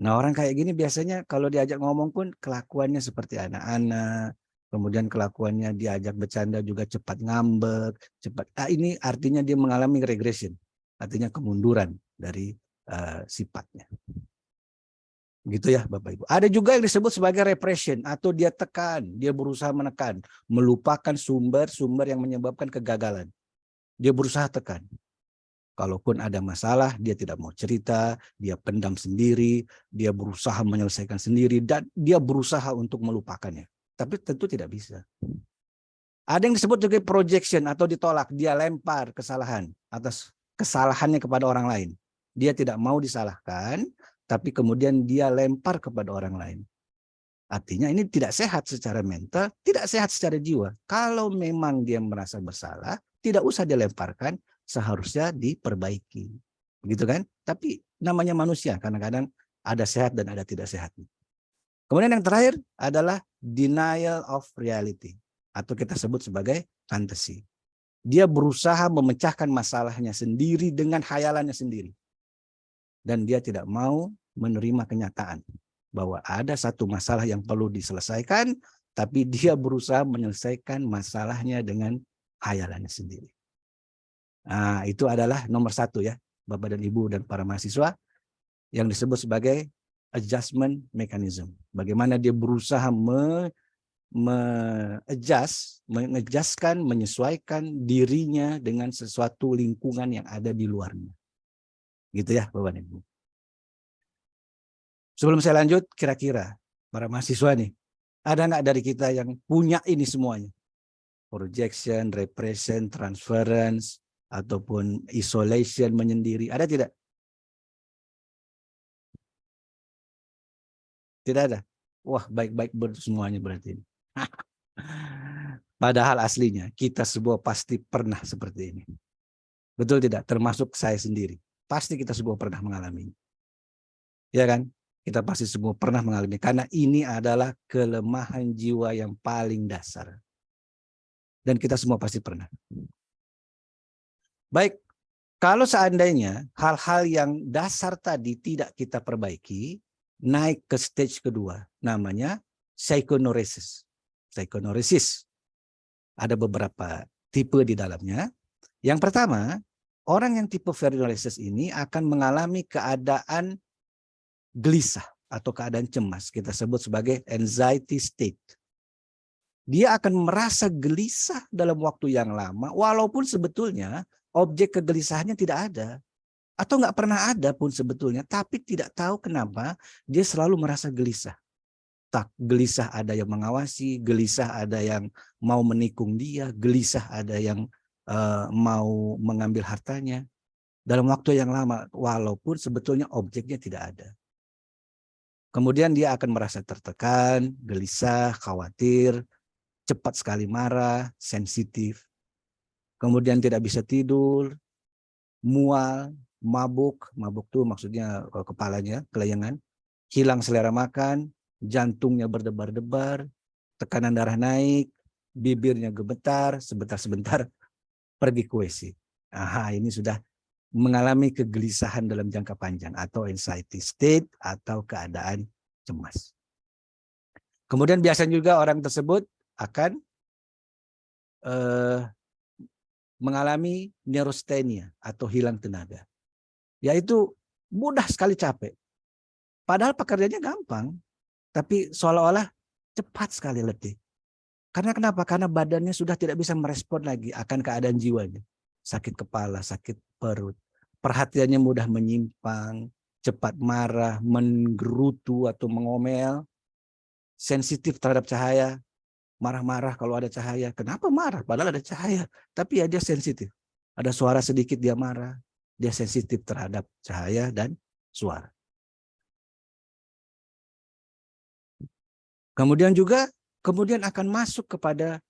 Nah, orang kayak gini biasanya kalau diajak ngomong pun kelakuannya seperti anak-anak, kemudian kelakuannya diajak bercanda juga cepat ngambek, cepat. Ini artinya dia mengalami regression, artinya kemunduran dari sifatnya. Gitu ya Bapak Ibu. Ada juga yang disebut sebagai repression atau dia tekan, dia berusaha menekan, melupakan sumber-sumber yang menyebabkan kegagalan. Dia berusaha tekan. Kalaupun ada masalah, dia tidak mau cerita, dia pendam sendiri, dia berusaha menyelesaikan sendiri, dan dia berusaha untuk melupakannya. Tapi tentu tidak bisa. Ada yang disebut juga projection atau ditolak, dia lempar kesalahan atas kesalahannya kepada orang lain. Dia tidak mau disalahkan, tapi kemudian dia lempar kepada orang lain. Artinya ini tidak sehat secara mental, tidak sehat secara jiwa. Kalau memang dia merasa bersalah, tidak usah dilemparkan, seharusnya diperbaiki. Begitu kan? Tapi namanya manusia, kadang-kadang ada sehat dan ada tidak sehat. Kemudian yang terakhir adalah denial of reality, atau kita sebut sebagai fantasi. Dia berusaha memecahkan masalahnya sendiri dengan khayalannya sendiri. Dan dia tidak mau menerima kenyataan bahwa ada satu masalah yang perlu diselesaikan, tapi dia berusaha menyelesaikan masalahnya dengan khayalannya sendiri. Nah, itu adalah nomor 1 ya, Bapak dan Ibu dan para mahasiswa, yang disebut sebagai adjustment mechanism. Bagaimana dia berusaha mengejaskan, menyesuaikan dirinya dengan sesuatu lingkungan yang ada di luarnya. Gitu ya, Bapak dan Ibu. Sebelum saya lanjut, kira-kira para mahasiswa nih, ada nggak dari kita yang punya ini semuanya? Projection, repression, transference, ataupun isolation, menyendiri. Ada tidak? Tidak ada? Wah, baik-baik semuanya berarti. Padahal aslinya, kita semua pasti pernah seperti ini. Betul tidak? Termasuk saya sendiri. Pasti kita semua pernah mengalaminya. Ya kan? Kita pasti semua pernah mengalami, karena ini adalah kelemahan jiwa yang paling dasar. Dan kita semua pasti pernah. Baik, kalau seandainya hal-hal yang dasar tadi tidak kita perbaiki, naik ke stage kedua, namanya psychoneurosis. Psychoneurosis. Ada beberapa tipe di dalamnya. Yang pertama, orang yang tipe psychoneurosis ini akan mengalami keadaan gelisah atau keadaan cemas, kita sebut sebagai anxiety state. Dia akan merasa gelisah dalam waktu yang lama, walaupun sebetulnya objek kegelisahannya tidak ada, atau nggak pernah ada pun sebetulnya, tapi tidak tahu kenapa dia selalu merasa gelisah. Tak gelisah ada yang mengawasi, gelisah ada yang mau menikung dia, gelisah ada yang mau mengambil hartanya dalam waktu yang lama, walaupun sebetulnya objeknya tidak ada. Kemudian dia akan merasa tertekan, gelisah, khawatir, cepat sekali marah, sensitif. Kemudian tidak bisa tidur, mual, mabuk. Mabuk itu maksudnya kepalanya, kelayangan. Hilang selera makan, jantungnya berdebar-debar, tekanan darah naik, bibirnya gemetar, sebentar-sebentar pergi ke WC. Ini sudah mengalami kegelisahan dalam jangka panjang atau anxiety state atau keadaan cemas. Kemudian biasanya juga orang tersebut akan mengalami neurasthenia atau hilang tenaga. Yaitu mudah sekali capek. Padahal pekerjaannya gampang, tapi seolah-olah cepat sekali letih. Karena kenapa? Karena badannya sudah tidak bisa merespon lagi akan keadaan jiwanya. Sakit kepala, sakit perut. Perhatiannya mudah menyimpang, cepat marah, menggerutu atau mengomel, sensitif terhadap cahaya, marah-marah kalau ada cahaya. Kenapa marah? Padahal ada cahaya, tapi ya dia sensitif. Ada suara sedikit dia marah, dia sensitif terhadap cahaya dan suara. Kemudian akan masuk kepada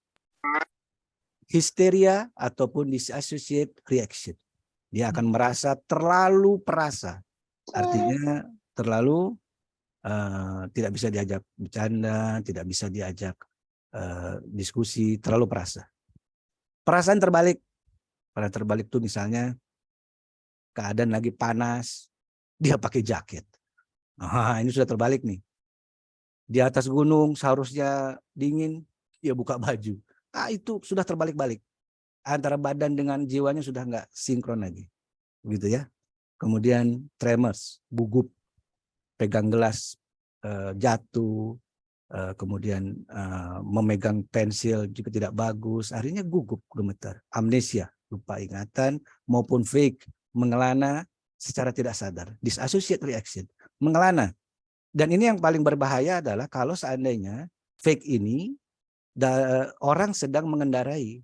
histeria ataupun dissociative reaction. Dia akan merasa terlalu perasa. Artinya terlalu tidak bisa diajak bercanda, tidak bisa diajak diskusi, terlalu perasa. Perasaan terbalik. Pada terbalik itu misalnya keadaan lagi panas, dia pakai jaket. Ini sudah terbalik nih. Di atas gunung seharusnya dingin, dia buka baju. Itu sudah terbalik-balik. Antara badan dengan jiwanya sudah nggak sinkron lagi. Begitu ya. Kemudian tremors, gugup, pegang gelas jatuh, kemudian memegang pensil juga tidak bagus, akhirnya gugup, gemetar, amnesia, lupa ingatan, maupun fake, mengelana secara tidak sadar, dissociative reaction, mengelana. Dan ini yang paling berbahaya adalah kalau seandainya fake ini orang sedang mengendarai,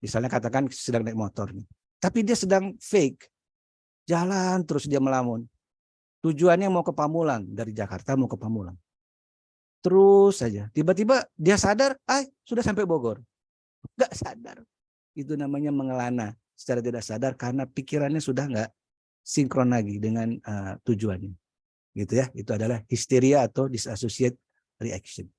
misalnya katakan sedang naik motor nih, tapi dia sedang fake, jalan terus dia melamun. Tujuannya mau ke Pamulang, dari Jakarta mau ke Pamulang. terus saja. Tiba-tiba dia sadar, sudah sampai Bogor. Nggak sadar. Itu namanya mengelana secara tidak sadar karena pikirannya sudah nggak sinkron lagi dengan tujuannya. Gitu ya. Itu adalah histeria atau disassociate reaction.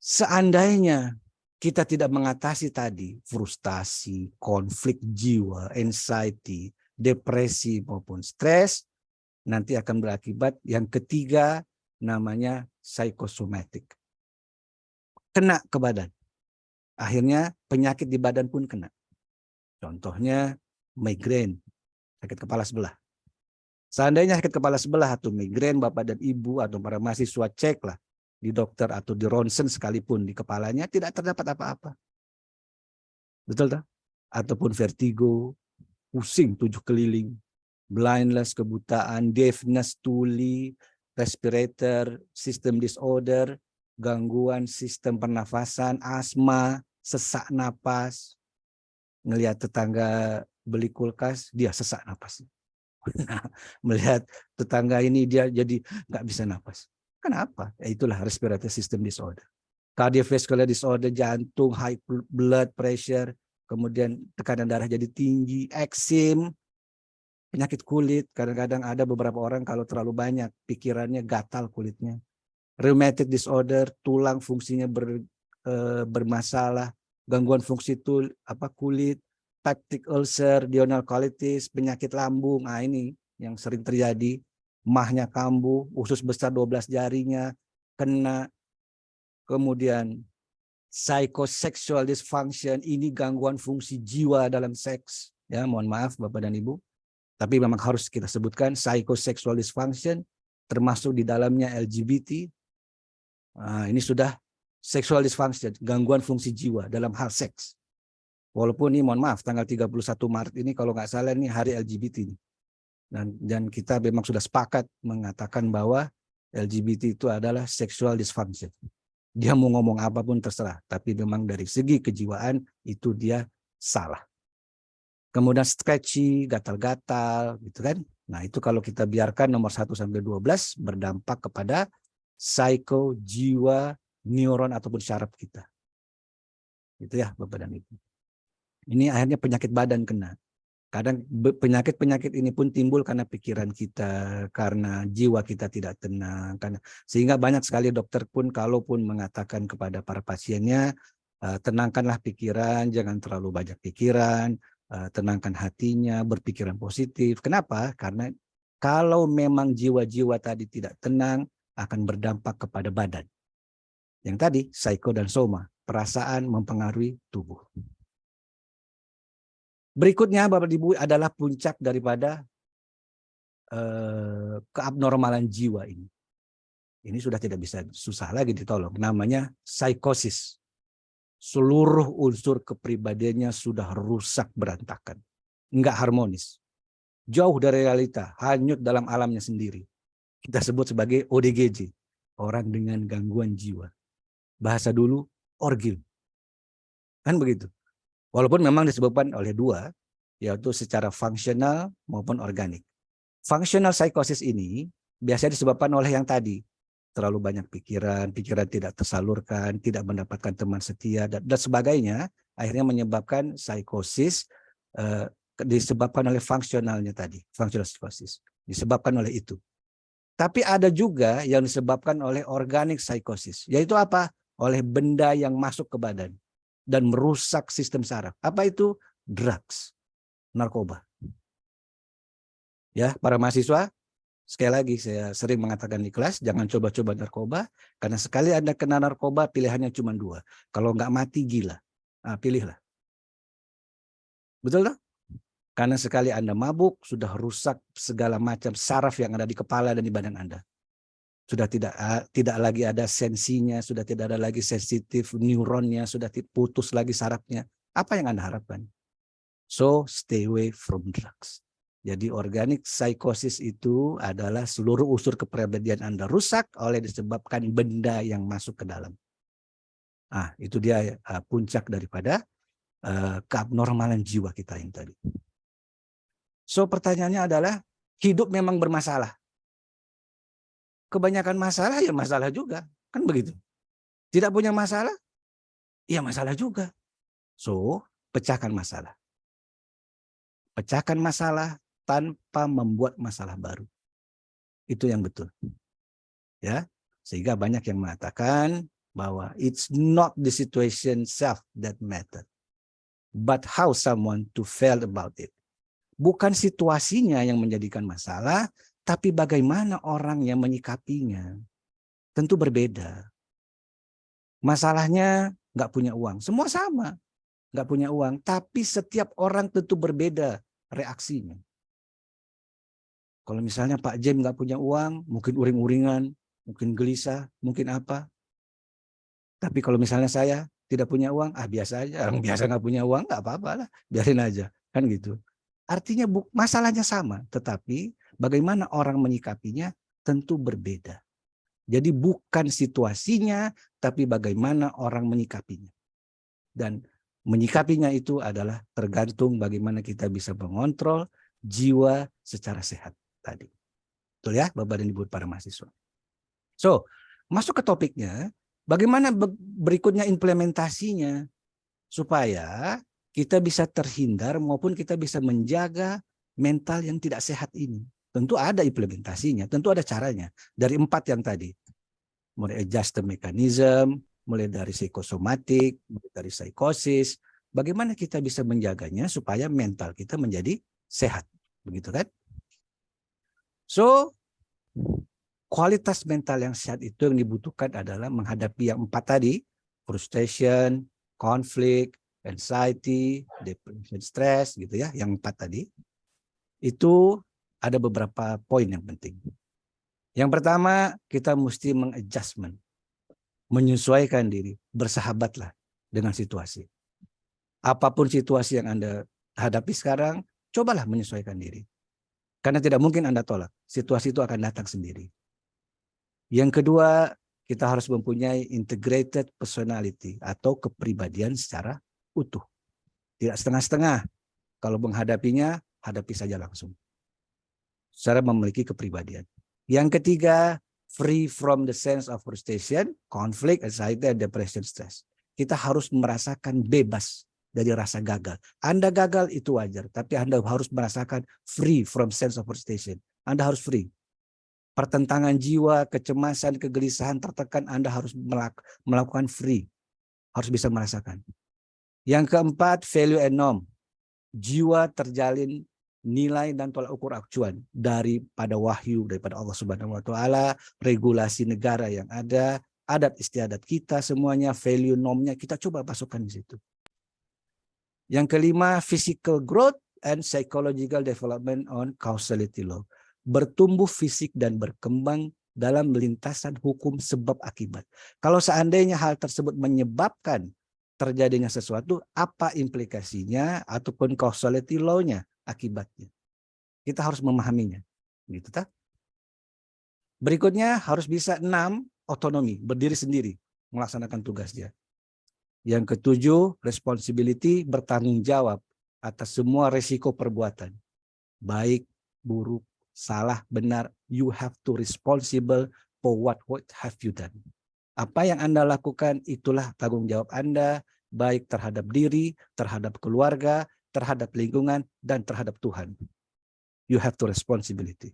Seandainya kita tidak mengatasi tadi frustasi, konflik jiwa, anxiety, depresi maupun stres, nanti akan berakibat yang ketiga namanya psikosomatik. Kena ke badan. Akhirnya penyakit di badan pun kena. Contohnya migrain, sakit kepala sebelah. Seandainya sakit kepala sebelah atau migrain Bapak dan Ibu atau para mahasiswa ceklah di dokter atau di ronsen sekalipun di kepalanya tidak terdapat apa-apa. Betul tak? Ataupun vertigo, pusing 7 keliling, blindness, kebutaan, deafness, tuli, respirator, system disorder, gangguan sistem pernafasan, asma, sesak napas. Ngelihat tetangga beli kulkas, dia sesak napas. Melihat tetangga ini dia jadi nggak bisa napas. Kenapa? Ya itulah respiratory system disorder. Cardiovascular disorder, jantung, high blood pressure, kemudian tekanan darah jadi tinggi, eksim, penyakit kulit. Kadang-kadang ada beberapa orang kalau terlalu banyak pikirannya gatal kulitnya. Rheumatic disorder, tulang fungsinya bermasalah, gangguan fungsi kulit, peptic ulcer, duodenal colitis, penyakit lambung. Ini yang sering terjadi. Mahnya kambuh, usus besar 12 jarinya kena. Kemudian psychosexual dysfunction, ini gangguan fungsi jiwa dalam seks. Ya, mohon maaf Bapak dan Ibu. Tapi memang harus kita sebutkan psychosexual dysfunction, termasuk di dalamnya LGBT. Ini sudah sexual dysfunction, gangguan fungsi jiwa dalam hal seks. Walaupun ini mohon maaf tanggal 31 Maret ini kalau nggak salah ini hari LGBT. Dan kita memang sudah sepakat mengatakan bahwa LGBT itu adalah sexual dysfunction. Dia mau ngomong apapun terserah, tapi memang dari segi kejiwaan itu dia salah. Kemudian stretchy, gatal-gatal, gitu kan. Nah, itu kalau kita biarkan nomor 1 sampai 12 berdampak kepada psiko, jiwa, neuron ataupun syaraf kita. Gitu ya, Bapak dan Ibu. Ini akhirnya penyakit badan kena. Kadang penyakit-penyakit ini pun timbul karena pikiran kita, karena jiwa kita tidak tenang. Sehingga banyak sekali dokter pun kalaupun mengatakan kepada para pasiennya, tenangkanlah pikiran, jangan terlalu banyak pikiran, tenangkan hatinya, berpikiran positif. Kenapa? Karena kalau memang jiwa-jiwa tadi tidak tenang, akan berdampak kepada badan. Yang tadi, psiko dan soma, perasaan mempengaruhi tubuh. Berikutnya Bapak Ibu adalah puncak daripada keabnormalan jiwa ini. Ini sudah tidak bisa susah lagi ditolong. Namanya psikosis. Seluruh unsur kepribadiannya sudah rusak berantakan. Enggak harmonis. Jauh dari realita, hanyut dalam alamnya sendiri. Kita sebut sebagai ODGJ. Orang dengan gangguan jiwa. Bahasa dulu, orgil. Kan begitu. Walaupun memang disebabkan oleh dua, yaitu secara fungsional maupun organik. Functional psychosis ini biasanya disebabkan oleh yang tadi. Terlalu banyak pikiran, pikiran tidak tersalurkan, tidak mendapatkan teman setia, dan sebagainya. Akhirnya menyebabkan psikosis disebabkan oleh fungsionalnya tadi. Functional psychosis. Disebabkan oleh itu. Tapi ada juga yang disebabkan oleh organic psychosis. Yaitu apa? Oleh benda yang masuk ke badan. Dan merusak sistem saraf. Apa itu? Drugs, narkoba. Ya, para mahasiswa, sekali lagi saya sering mengatakan di kelas, jangan coba-coba narkoba, karena sekali Anda kena narkoba, pilihannya cuma 2. Kalau nggak mati, gila. Pilihlah. Betul tak? Karena sekali Anda mabuk, sudah rusak segala macam saraf yang ada di kepala dan di badan Anda. Sudah tidak lagi ada sensinya, sudah tidak ada lagi sensitif neuronnya, sudah putus lagi sarafnya. Apa yang Anda harapkan? So, stay away from drugs. Jadi organic psychosis itu adalah seluruh unsur kepribadian Anda rusak oleh disebabkan benda yang masuk ke dalam. Itu dia puncak daripada keabnormalan jiwa kita yang tadi. So, pertanyaannya adalah, hidup memang bermasalah. kebanyakan masalah ya masalah juga. Kan begitu. Tidak punya masalah, ya masalah juga. So, pecahkan masalah. Pecahkan masalah tanpa membuat masalah baru. Itu yang betul. Ya, sehingga banyak yang mengatakan bahwa it's not the situation self that matter, but how someone to feel about it. Bukan situasinya yang menjadikan masalah, tapi bagaimana orang yang menyikapinya. Tentu berbeda. Masalahnya nggak punya uang, semua sama, nggak punya uang, tapi setiap orang tentu berbeda reaksinya. Kalau misalnya Pak Jem nggak punya uang, mungkin uring-uringan, mungkin gelisah, mungkin apa. Tapi kalau misalnya saya tidak punya uang, biasa aja, orang biasa nggak punya uang, nggak apa-apa lah, biarin aja, kan gitu. Artinya masalahnya sama, tetapi bagaimana orang menyikapinya tentu berbeda. Jadi bukan situasinya, tapi bagaimana orang menyikapinya. Dan menyikapinya itu adalah tergantung bagaimana kita bisa mengontrol jiwa secara sehat tadi. Betul ya, Bapak dan Ibu para mahasiswa. So, masuk ke topiknya, bagaimana berikutnya implementasinya supaya kita bisa terhindar maupun kita bisa menjaga mental yang tidak sehat ini. Tentu ada implementasinya, tentu ada caranya. Dari 4 yang tadi. Mulai adjustment mechanism, mulai dari psikosomatik, mulai dari psikosis. Bagaimana kita bisa menjaganya supaya mental kita menjadi sehat. Begitu kan? So, kualitas mental yang sehat itu yang dibutuhkan adalah menghadapi yang 4 tadi. Frustration, konflik, anxiety, depression, stress, gitu ya, yang 4 tadi. Itu ada beberapa poin yang penting. Yang pertama, kita mesti mengadjustment, menyesuaikan diri, bersahabatlah dengan situasi. Apapun situasi yang Anda hadapi sekarang, cobalah menyesuaikan diri. Karena tidak mungkin Anda tolak, situasi itu akan datang sendiri. Yang kedua, kita harus mempunyai integrated personality atau kepribadian secara utuh. Tidak setengah-setengah. Kalau menghadapinya, hadapi saja langsung. Secara memiliki kepribadian. Yang ketiga, free from the sense of frustration, conflict, anxiety, and depression, stress. Kita harus merasakan bebas dari rasa gagal. Anda gagal itu wajar, tapi Anda harus merasakan free from sense of frustration. Anda harus free. Pertentangan jiwa, kecemasan, kegelisahan, tertekan, Anda harus melakukan free. Harus bisa merasakan. Yang keempat, value and norm. Jiwa terjalin nilai dan tolak ukur acuan daripada wahyu, daripada Allah Subhanahu wa Ta'ala, regulasi negara yang ada, adat istiadat kita semuanya, value normnya kita coba masukkan di situ. Yang kelima, physical growth and psychological development on causality law. Bertumbuh fisik dan berkembang dalam lintasan hukum sebab akibat. Kalau seandainya hal tersebut menyebabkan terjadinya sesuatu, apa implikasinya ataupun causality law-nya, akibatnya. Kita harus memahaminya. Gitu tak? Berikutnya harus bisa 6, otonomi, berdiri sendiri, melaksanakan tugasnya. Yang ketujuh, responsibility, bertanggung jawab atas semua resiko perbuatan. Baik, buruk, salah, benar, you have to responsible for what have you done. Apa yang Anda lakukan, itulah tanggung jawab Anda, baik terhadap diri, terhadap keluarga, terhadap lingkungan, dan terhadap Tuhan. You have to responsibility.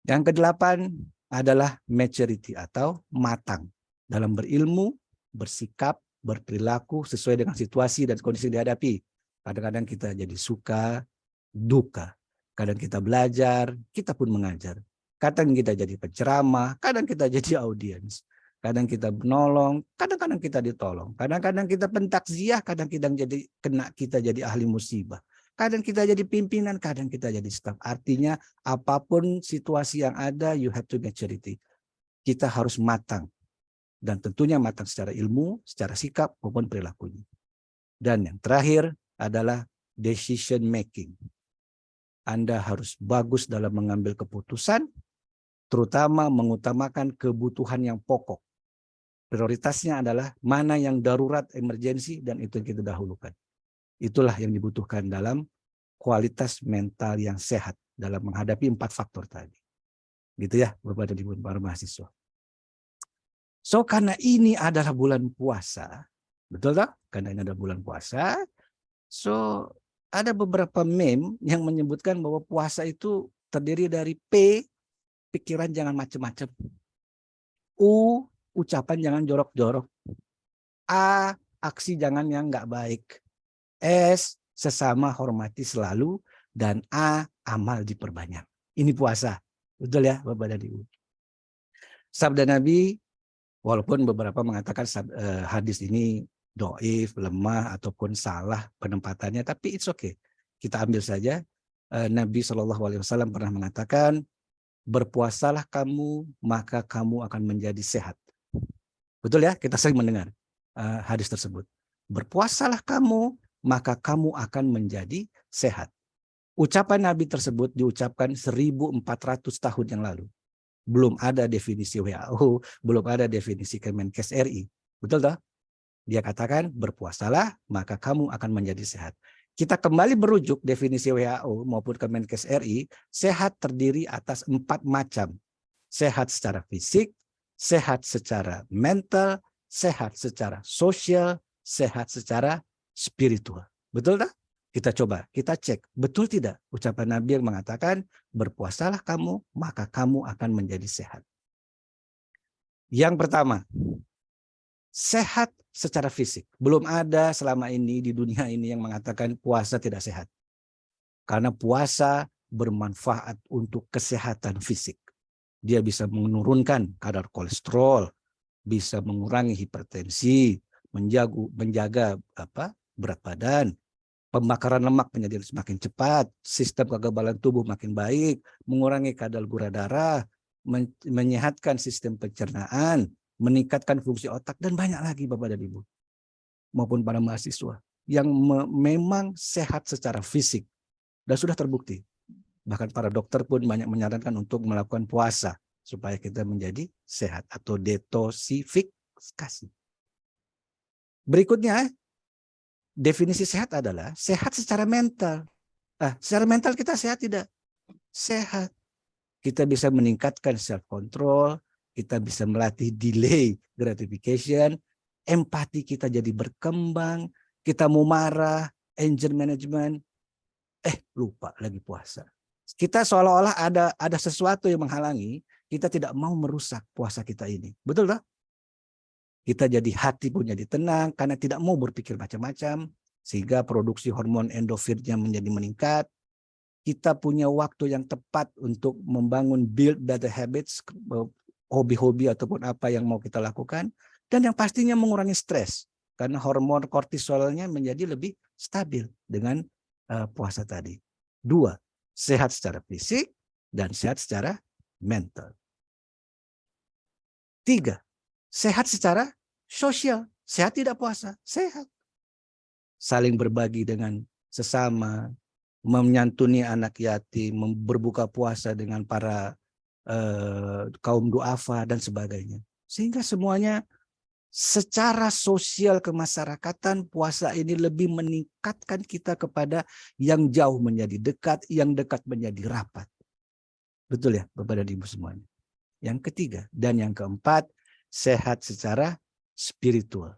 Yang ke-8 adalah maturity atau matang dalam berilmu, bersikap, berperilaku sesuai dengan situasi dan kondisi yang dihadapi. Kadang-kadang kita jadi suka, duka. Kadang kita belajar, kita pun mengajar. Kadang kita jadi penceramah, kadang kita jadi audiens. Kadang kita menolong, kadang-kadang kita ditolong. Kadang-kadang kita pentakziah, kadang-kadang kita jadi ahli musibah. Kadang kita jadi pimpinan, kadang kita jadi staf. Artinya apapun situasi yang ada, you have to maturity. Kita harus matang. Dan tentunya matang secara ilmu, secara sikap, maupun perilakunya. Dan yang terakhir adalah decision making. Anda harus bagus dalam mengambil keputusan, terutama mengutamakan kebutuhan yang pokok. Prioritasnya adalah mana yang darurat, emergensi, dan itu yang kita dahulukan. Itulah yang dibutuhkan dalam kualitas mental yang sehat dalam menghadapi 4 faktor tadi. Gitu ya, Bapak dan Ibu para mahasiswa. So, karena ini adalah bulan puasa, betul tak? Karena ini adalah bulan puasa, so ada beberapa meme yang menyebutkan bahwa puasa itu terdiri dari P, pikiran jangan macam-macam. U, ucapan jangan jorok-jorok. A, aksi jangan yang nggak baik. S, sesama hormati selalu. Dan A, amal diperbanyak. Ini puasa. Betul ya, Bapak dan Ibu. Sabda Nabi, walaupun beberapa mengatakan hadis ini doif, lemah, ataupun salah penempatannya, tapi it's okay. Kita ambil saja. Nabi SAW pernah mengatakan, berpuasalah kamu, maka kamu akan menjadi sehat. Betul ya? Kita sering mendengar hadis tersebut. Berpuasalah kamu, maka kamu akan menjadi sehat. Ucapan Nabi tersebut diucapkan 1400 tahun yang lalu. Belum ada definisi WHO, belum ada definisi Kemenkes RI. Betul tak? Dia katakan berpuasalah maka kamu akan menjadi sehat. Kita kembali merujuk definisi WHO maupun Kemenkes RI, sehat terdiri atas 4 macam. Sehat secara fisik, sehat secara mental, sehat secara sosial, sehat secara spiritual. Betul tak? Kita coba, kita cek. Betul tidak ucapan Nabi yang mengatakan berpuasalah kamu, maka kamu akan menjadi sehat. Yang pertama, sehat secara fisik. Belum ada selama ini di dunia ini yang mengatakan puasa tidak sehat. Karena puasa bermanfaat untuk kesehatan fisik. Dia bisa menurunkan kadar kolesterol, bisa mengurangi hipertensi, menjaga berat badan, pembakaran lemak menjadi semakin cepat, sistem kekebalan tubuh makin baik, mengurangi kadar gula darah, menyehatkan sistem pencernaan, meningkatkan fungsi otak, dan banyak lagi Bapak dan Ibu. Maupun para mahasiswa yang memang sehat secara fisik. Dan sudah terbukti. Bahkan para dokter pun banyak menyarankan untuk melakukan puasa supaya kita menjadi sehat atau detoksifikasi. Berikutnya, definisi sehat adalah sehat secara mental. Secara mental kita sehat tidak? Sehat. Kita bisa meningkatkan self control, kita bisa melatih delay gratification, empati kita jadi berkembang, kita mau marah, anger management, lupa lagi puasa. Kita seolah-olah ada sesuatu yang menghalangi, kita tidak mau merusak puasa kita ini. Betul tak? Kita jadi hati pun jadi tenang karena tidak mau berpikir macam-macam, sehingga produksi hormon endorfinnya menjadi meningkat. Kita punya waktu yang tepat untuk membangun build better habits, hobi-hobi ataupun apa yang mau kita lakukan, dan yang pastinya mengurangi stres karena hormon kortisolnya menjadi lebih stabil dengan puasa tadi. 2, sehat secara fisik dan sehat secara mental. 3, sehat secara sosial. Sehat tidak puasa? Sehat. Saling berbagi dengan sesama, menyantuni anak yatim, berbuka puasa dengan para kaum duafa dan sebagainya. Sehingga semuanya secara sosial kemasyarakatan puasa ini lebih meningkatkan kita kepada yang jauh menjadi dekat, yang dekat menjadi rapat. Betul ya Bapak dan Ibu semuanya. Yang ketiga dan yang keempat, sehat secara spiritual.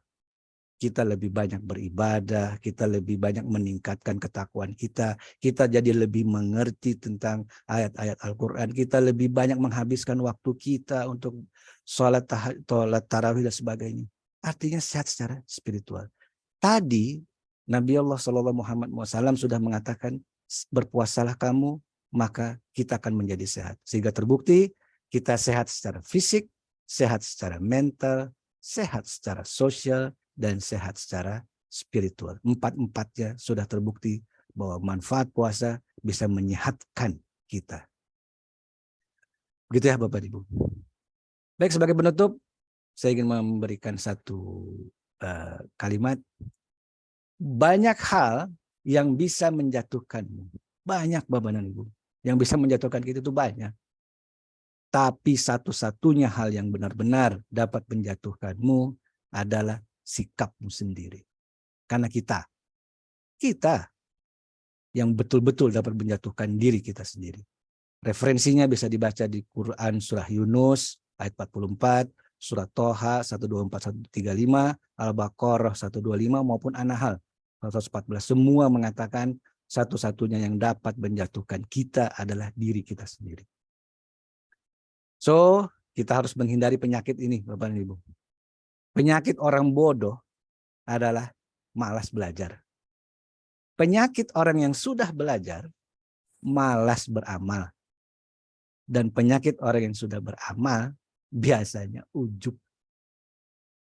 Kita lebih banyak beribadah, kita lebih banyak meningkatkan ketakwaan kita jadi lebih mengerti tentang ayat-ayat Al-Quran, kita lebih banyak menghabiskan waktu kita untuk sholat tarawih dan sebagainya. Artinya sehat secara spiritual. Tadi Nabi Allah SAW sudah mengatakan berpuasalah kamu, maka kita akan menjadi sehat. Sehingga terbukti kita sehat secara fisik, sehat secara mental, sehat secara sosial, dan sehat secara spiritual. 4-empatnya sudah terbukti bahwa manfaat puasa bisa menyehatkan kita. Begitu ya Bapak Ibu. Baik, sebagai penutup, saya ingin memberikan satu kalimat. Banyak hal yang bisa menjatuhkanmu. Banyak Bapak dan Ibu. Yang bisa menjatuhkan kita itu banyak. Tapi satu-satunya hal yang benar-benar dapat menjatuhkanmu adalah sikapmu sendiri. Karena kita yang betul-betul dapat menjatuhkan diri kita sendiri. Referensinya bisa dibaca di Quran surah Yunus ayat 44, surah Toha 124 135, Al-Baqarah 125 maupun An-Nahl 114. Semua mengatakan satu-satunya yang dapat menjatuhkan kita adalah diri kita sendiri. So, kita harus menghindari penyakit ini, Bapak dan Ibu. Penyakit orang bodoh adalah malas belajar. Penyakit orang yang sudah belajar, malas beramal. Dan penyakit orang yang sudah beramal, biasanya ujub.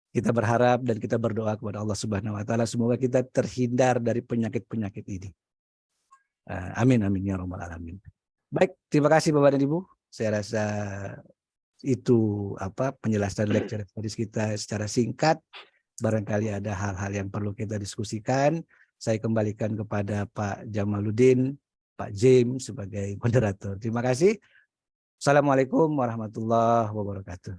Kita berharap dan kita berdoa kepada Allah Subhanahu wa taala semoga kita terhindar dari penyakit-penyakit ini. Amin amin ya rabbal alamin. Baik, terima kasih Bapak dan Ibu. Saya rasa itu penjelasan lecture tadi kita secara singkat. Barangkali ada hal-hal yang perlu kita diskusikan. Saya kembalikan kepada Pak Jamaluddin, Pak James sebagai moderator. Terima kasih. Assalamualaikum warahmatullahi wabarakatuh.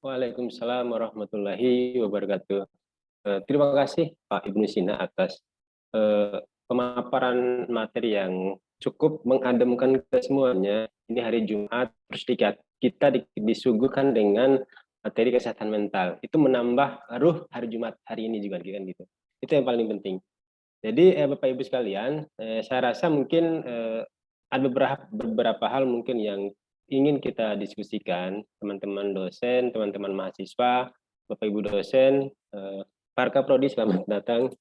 Waalaikumsalam warahmatullahi wabarakatuh. Terima kasih Pak Ibnu Sina atas pemaparan materi yang cukup mengademkan kita semuanya. Ini hari Jumat, terus kita disuguhkan dengan materi kesehatan mental. Itu menambah ruh hari Jumat hari ini juga kan gitu. Itu yang paling penting. Jadi Bapak Ibu sekalian, saya rasa mungkin ada beberapa hal mungkin yang ingin kita diskusikan, teman-teman dosen, teman-teman mahasiswa, Bapak Ibu dosen, para kaprodi selamat datang.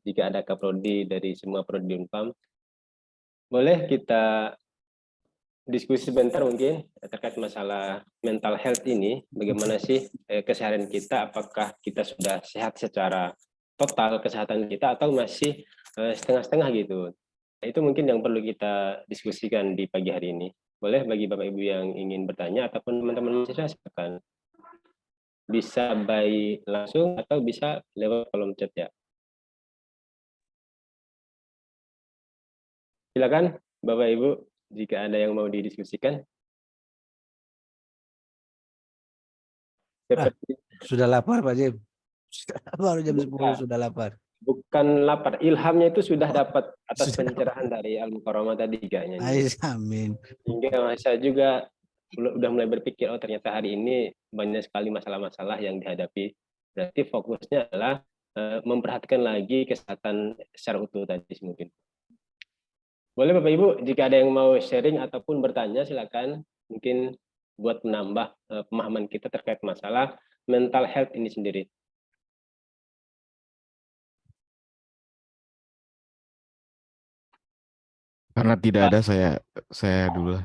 Jika ada kaprodi dari semua prodi Unpam, boleh kita diskusi sebentar mungkin terkait masalah mental health ini. Bagaimana sih keseharian kita? Apakah kita sudah sehat secara total kesehatan kita atau masih setengah-setengah gitu? Nah, itu mungkin yang perlu kita diskusikan di pagi hari ini. Boleh bagi Bapak Ibu yang ingin bertanya ataupun teman-teman mahasiswa silakan. Bisa by langsung atau bisa lewat kolom chat ya. Silakan Bapak Ibu jika ada yang mau didiskusikan. Sudah lapar Pak Jim. Baru jam 10 sudah lapar. Bukan lapar, ilhamnya itu sudah dapat atas pencerahan dari Al-Mukarramah tadi kayaknya. Amin. Hingga saya juga udah mulai berpikir, oh ternyata hari ini banyak sekali masalah-masalah yang dihadapi. Berarti fokusnya adalah memperhatikan lagi kesehatan secara utuh tadi mungkin. Boleh Bapak Ibu, jika ada yang mau sharing ataupun bertanya silakan. Mungkin buat menambah pemahaman kita terkait masalah mental health ini sendiri. Karena tidak ada saya dulu.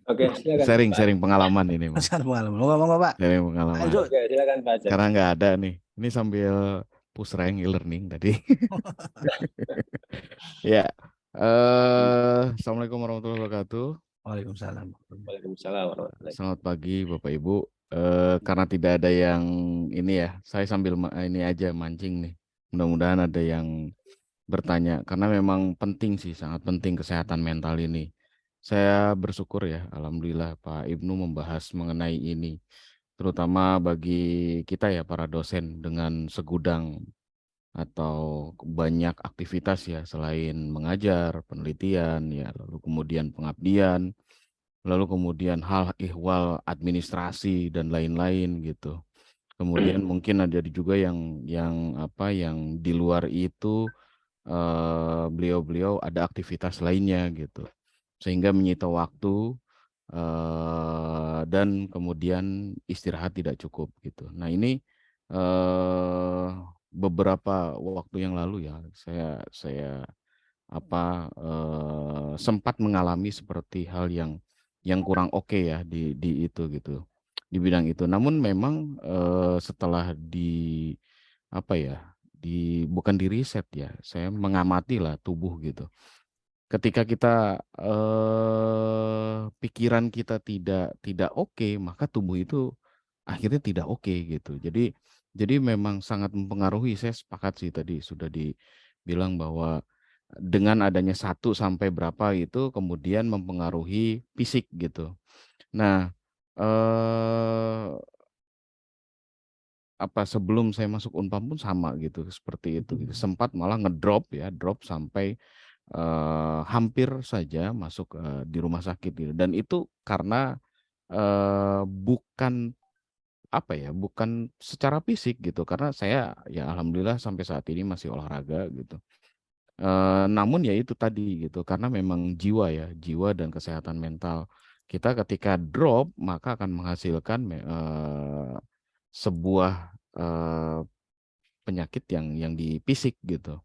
Oke, silakan. Sharing pengalaman ini, Mas. Pengalaman. Ngomong Pak. Sharing pengalaman. Oke, silakan Pak. Karena nggak ada nih. Ini sambil push rank e-learning tadi. Ya. Assalamualaikum warahmatullahi wabarakatuh. Waalaikumsalam. Waalaikumsalam warahmatullahi. Selamat pagi Bapak Ibu. Karena tidak ada yang ini ya, saya sambil ini aja mancing nih. Mudah-mudahan ada yang bertanya karena memang penting sih, sangat penting kesehatan mental ini. Saya bersyukur ya, alhamdulillah Pak Ibnu membahas mengenai ini, terutama bagi kita ya para dosen dengan segudang atau banyak aktivitas ya selain mengajar, penelitian ya, lalu kemudian pengabdian, lalu kemudian hal ihwal administrasi dan lain-lain gitu. Kemudian mungkin ada juga yang di luar itu beliau ada aktivitas lainnya gitu, sehingga menyita waktu dan kemudian istirahat tidak cukup gitu. Nah ini beberapa waktu yang lalu ya saya sempat mengalami seperti hal yang kurang oke ya di itu gitu, di bidang itu. Namun memang setelah bukan di riset ya, saya mengamati lah tubuh gitu. Ketika kita pikiran kita tidak oke, maka tubuh itu akhirnya tidak oke gitu. Jadi memang sangat mempengaruhi. Saya sepakat sih tadi sudah dibilang bahwa dengan adanya 1 sampai berapa itu kemudian mempengaruhi fisik gitu. Nah, sebelum saya masuk Unpam pun sama gitu, seperti itu gitu. Sempat malah drop sampai hampir saja masuk di rumah sakit gitu. Dan itu karena bukan apa ya, bukan secara fisik gitu, karena saya ya alhamdulillah sampai saat ini masih olahraga gitu. Namun ya itu tadi gitu, karena memang jiwa ya, jiwa dan kesehatan mental kita ketika drop maka akan menghasilkan sebuah penyakit yang di fisik gitu.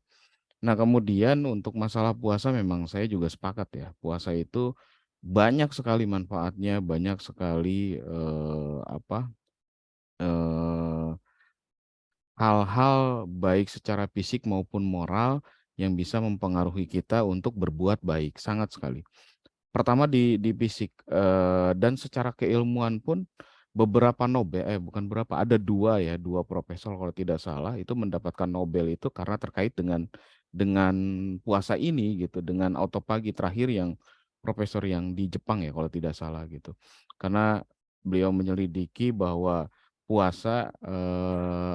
Nah, kemudian untuk masalah puasa memang saya juga sepakat ya. Puasa itu banyak sekali manfaatnya, banyak sekali hal-hal baik secara fisik maupun moral yang bisa mempengaruhi kita untuk berbuat baik, sangat sekali. Pertama di fisik dan secara keilmuan pun beberapa Nobel, bukan berapa, ada dua profesor kalau tidak salah itu mendapatkan Nobel itu karena terkait dengan puasa ini gitu, dengan autopagi terakhir yang profesor yang di Jepang ya kalau tidak salah gitu. Karena beliau menyelidiki bahwa puasa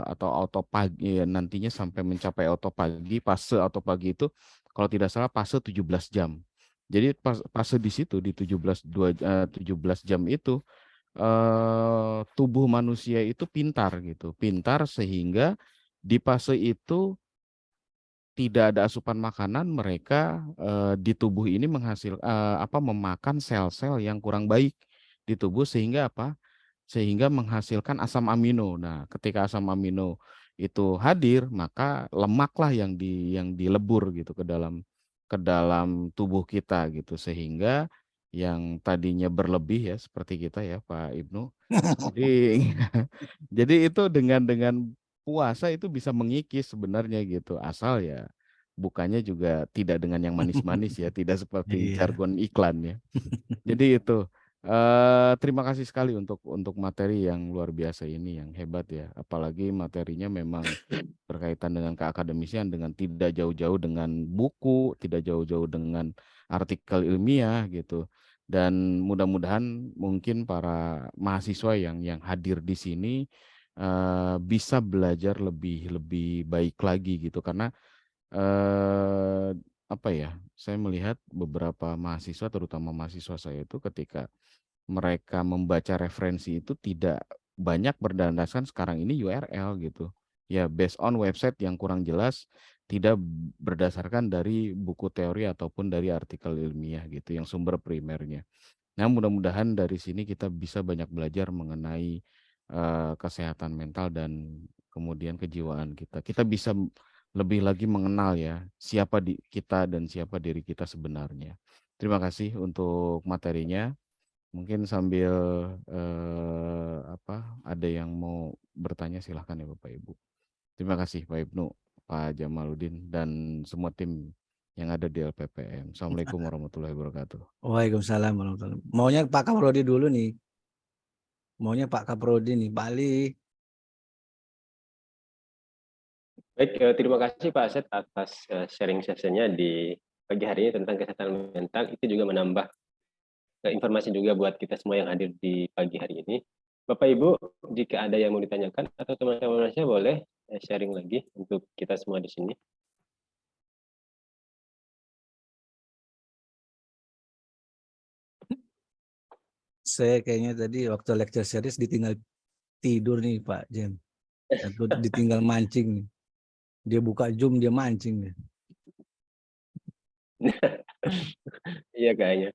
atau autopagi ya, nantinya sampai mencapai autopagi, fase autopagi itu kalau tidak salah fase 17 jam. Jadi fase di situ di 17 jam itu tubuh manusia itu pintar gitu, pintar sehingga di fase itu tidak ada asupan makanan, mereka di tubuh ini memakan sel-sel yang kurang baik di tubuh sehingga apa? Sehingga menghasilkan asam amino. Nah, ketika asam amino itu hadir, maka lemaklah yang dilebur gitu ke dalam tubuh kita gitu, sehingga yang tadinya berlebih ya seperti kita ya Pak Ibnu. Jadi jadi itu dengan puasa itu bisa mengikis sebenarnya gitu, asal ya bukannya juga tidak dengan yang manis-manis ya, tidak seperti Iya. jargon iklan ya. Jadi itu terima kasih sekali untuk materi yang luar biasa ini, yang hebat ya. Apalagi materinya memang berkaitan dengan keakademisian, dengan tidak jauh-jauh dengan buku, tidak jauh-jauh dengan artikel ilmiah gitu. Dan mudah-mudahan mungkin para mahasiswa yang hadir di sini bisa belajar lebih baik lagi gitu, karena apa ya, saya melihat beberapa mahasiswa, terutama mahasiswa saya itu ketika mereka membaca referensi itu tidak banyak berdasarkan sekarang ini URL gitu. Ya based on website yang kurang jelas, tidak berdasarkan dari buku teori ataupun dari artikel ilmiah gitu yang sumber primernya. Nah, mudah-mudahan dari sini kita bisa banyak belajar mengenai kesehatan mental dan kemudian kejiwaan kita. Kita bisa lebih lagi mengenal ya siapa kita dan siapa diri kita sebenarnya. Terima kasih untuk materinya. Mungkin sambil ada yang mau bertanya silahkan ya Bapak Ibu. Terima kasih Pak Ibnu, Pak Jamaluddin dan semua tim yang ada di LPPM. Assalamualaikum warahmatullahi wabarakatuh. Waalaikumsalam warahmatullahi wabarakatuh. Maunya Pak Kaprodi dulu nih. Maunya Pak Kaprodi nih, Bali. Baik, terima kasih Pak Asep atas sharing sessionnya di pagi hari ini tentang kesehatan mental. Itu juga menambah informasi juga buat kita semua yang hadir di pagi hari ini. Bapak Ibu, jika ada yang mau ditanyakan atau teman-teman saya boleh sharing lagi untuk kita semua di sini. Saya kayaknya tadi waktu lecture series ditinggal tidur nih Pak Jem. Atau ditinggal mancing nih. Dia buka Zoom, dia mancing nih. Iya kayaknya.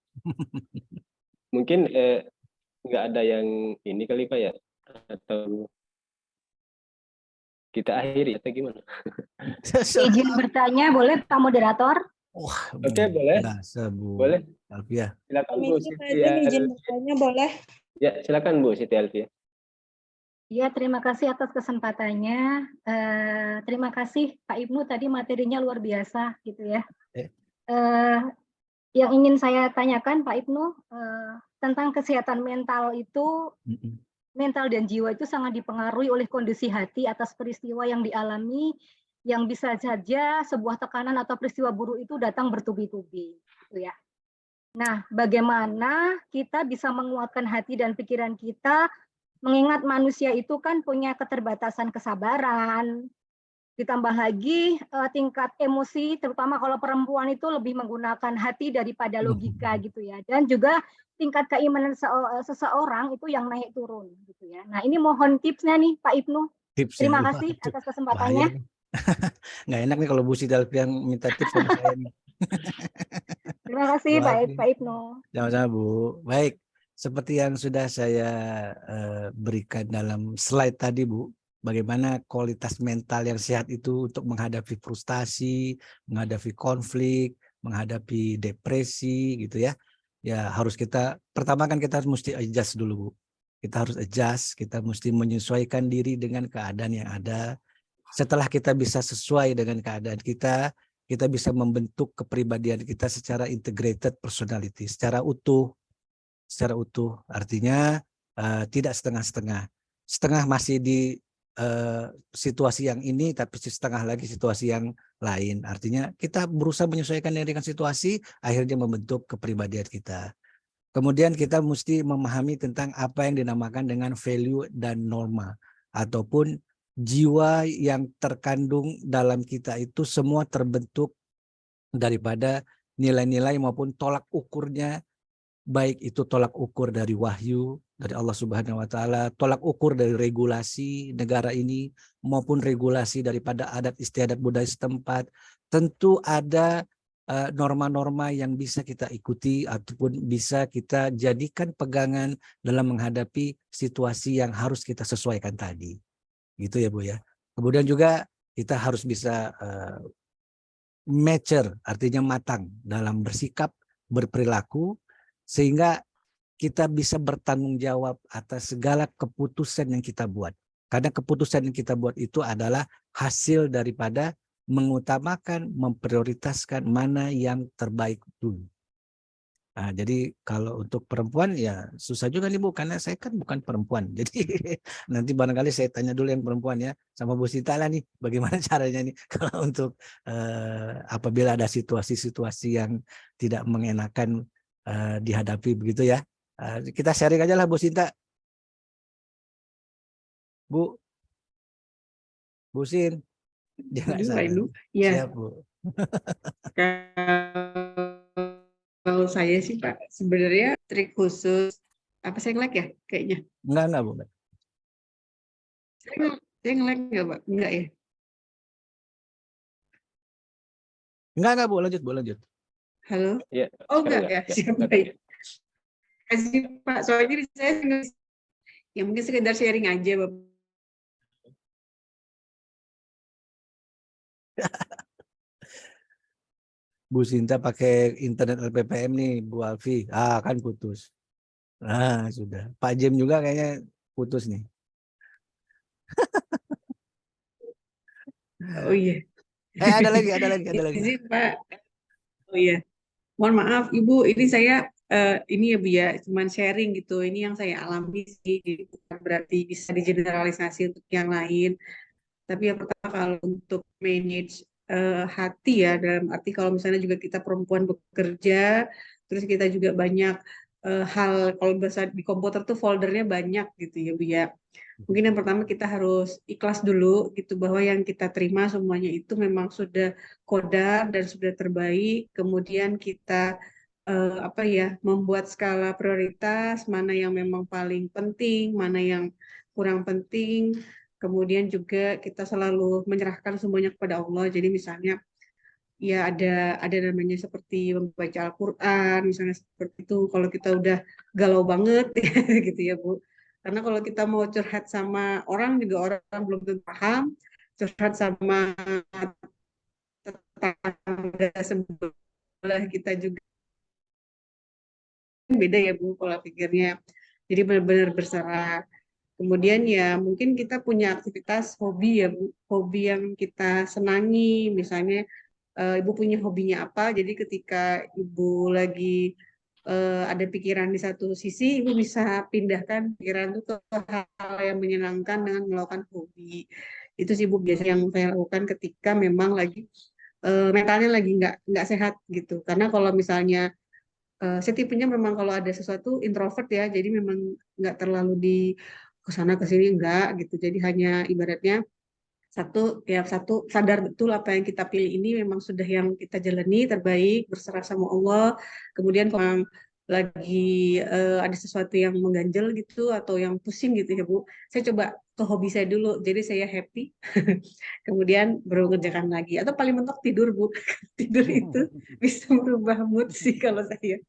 Mungkin nggak ada yang ini kali Pak ya? Atau kita akhiri atau gimana? Izin bertanya boleh Pak Moderator? Wah, Oke, boleh. Biasa, Bu. Boleh. Alfia. Silakan Bu Siti. izin bertanya boleh? Ya, silakan Bu Siti Alfia. Ya, terima kasih atas kesempatannya. Terima kasih Pak Ibnu, tadi materinya luar biasa gitu ya. Yang ingin saya tanyakan Pak Ibnu, tentang kesehatan mental itu, mental dan jiwa itu sangat dipengaruhi oleh kondisi hati atas peristiwa yang dialami, yang bisa saja sebuah tekanan atau peristiwa buruk itu datang bertubi-tubi, gitu ya. Nah, bagaimana kita bisa menguatkan hati dan pikiran kita, mengingat manusia itu kan punya keterbatasan kesabaran, Ditambah lagi tingkat emosi, terutama kalau perempuan itu lebih menggunakan hati daripada logika gitu ya. Dan juga tingkat keimanan seseorang itu yang naik turun gitu ya. Nah ini mohon tipsnya nih Pak Ibnu. Tipsnya, Terima kasih waduh, atas bahaya kesempatannya. nih. Nggak enak nih kalau Bu Siti yang minta tips sama saya nih. Terima kasih Maaf Pak nih. Ibnu. Sama-sama Bu. Baik, seperti yang sudah saya berikan dalam slide tadi Bu, bagaimana kualitas mental yang sehat itu untuk menghadapi frustasi, menghadapi konflik, menghadapi depresi gitu ya. Ya harus kita, pertama kan kita harus mesti adjust dulu Bu. Kita harus adjust, kita mesti menyesuaikan diri dengan keadaan yang ada. Setelah kita bisa sesuai dengan keadaan kita bisa membentuk kepribadian kita secara integrated personality, secara utuh. Artinya tidak setengah-setengah. Setengah masih di situasi yang ini, tapi setengah lagi situasi yang lain. Artinya kita berusaha menyesuaikan dengan situasi, akhirnya membentuk kepribadian kita. Kemudian kita mesti memahami tentang apa yang dinamakan dengan value dan norma, ataupun jiwa yang terkandung dalam kita itu semua terbentuk daripada nilai-nilai maupun tolak ukurnya, baik itu tolak ukur dari wahyu dari Allah Subhanahu wa taala, tolak ukur dari regulasi negara ini maupun regulasi daripada adat istiadat budaya setempat. Tentu ada norma-norma yang bisa kita ikuti ataupun bisa kita jadikan pegangan dalam menghadapi situasi yang harus kita sesuaikan tadi. Gitu ya Bu ya. Kemudian juga kita harus bisa mature, artinya matang dalam bersikap, berperilaku, sehingga kita bisa bertanggung jawab atas segala keputusan yang kita buat. Karena keputusan yang kita buat itu adalah hasil daripada mengutamakan, memprioritaskan mana yang terbaik dulu. Nah, jadi kalau untuk perempuan ya susah juga nih Bu, karena saya kan bukan perempuan. Jadi nanti barangkali saya tanya dulu yang perempuan ya, sama Bu Sita lah nih, bagaimana caranya nih kalau untuk apabila ada situasi-situasi yang tidak mengenakan dihadapi begitu ya. Kita sharing aja lah Bu Sinta. Bu Sin, dia nggak Aduh, salah. Ibnu. Ya, Siap Bu. kalau saya sih Pak, sebenarnya trik khusus, apa saya nge-lag ya kayaknya? Enggak Bu. Saya nge-lag nggak Pak? Enggak ya? Enggak Bu, lanjut Bu, lanjut. Halo? Ya, Oh enggak ya, siap baik. Kasih Pak, soalnya saya ya mungkin sekedar sharing aja Bapak. Bu Sinta pakai internet LPPM nih Bu Alfi. Kan putus. Nah sudah. Pak Jem juga kayaknya putus nih. Oh iya. Ada lagi. Izin Pak. Oh iya. Mohon maaf Ibu, ini saya ini ya Bu ya, cuman sharing gitu. Ini yang saya alami sih, bukan berarti bisa digeneralisasi untuk yang lain. Tapi yang pertama kalau untuk manage hati ya, dalam arti kalau misalnya juga kita perempuan bekerja, terus kita juga banyak hal, kalau bahasa di komputer tuh foldernya banyak gitu ya Bu ya. Mungkin yang pertama kita harus ikhlas dulu gitu, bahwa yang kita terima semuanya itu memang sudah kodar dan sudah terbaik. Kemudian kita membuat skala prioritas, mana yang memang paling penting, mana yang kurang penting. Kemudian juga kita selalu menyerahkan semuanya kepada Allah. Jadi misalnya ya ada namanya seperti membaca Al-Qur'an, misalnya seperti itu. Kalau kita udah galau banget gitu ya Bu. Karena kalau kita mau curhat sama orang juga orang belum tentu paham, curhat sama tetangga sebelah kita juga beda ya Bu pola pikirnya. Jadi benar-benar berserah. Kemudian ya mungkin kita punya aktivitas hobi ya Bu, hobi yang kita senangi, misalnya Ibu punya hobinya apa, jadi ketika Ibu lagi ada pikiran di satu sisi, Ibu bisa pindahkan pikiran itu ke hal yang menyenangkan dengan melakukan hobi. Itu sih Bu biasanya yang saya lakukan ketika memang lagi mentalnya lagi nggak sehat gitu. Karena kalau misalnya saya tipenya memang kalau ada sesuatu introvert ya, jadi memang nggak terlalu di kesana kesini enggak gitu. Jadi hanya ibaratnya satu sadar betul apa yang kita pilih ini memang sudah yang kita jalani terbaik, berserah sama Allah. Kemudian kalau lagi ada sesuatu yang mengganjal gitu atau yang pusing gitu ya Bu, saya coba ke hobi saya dulu, jadi saya happy. Kemudian baru kerjakan lagi, atau paling mentok tidur Bu. Tidur itu bisa merubah mood sih kalau saya.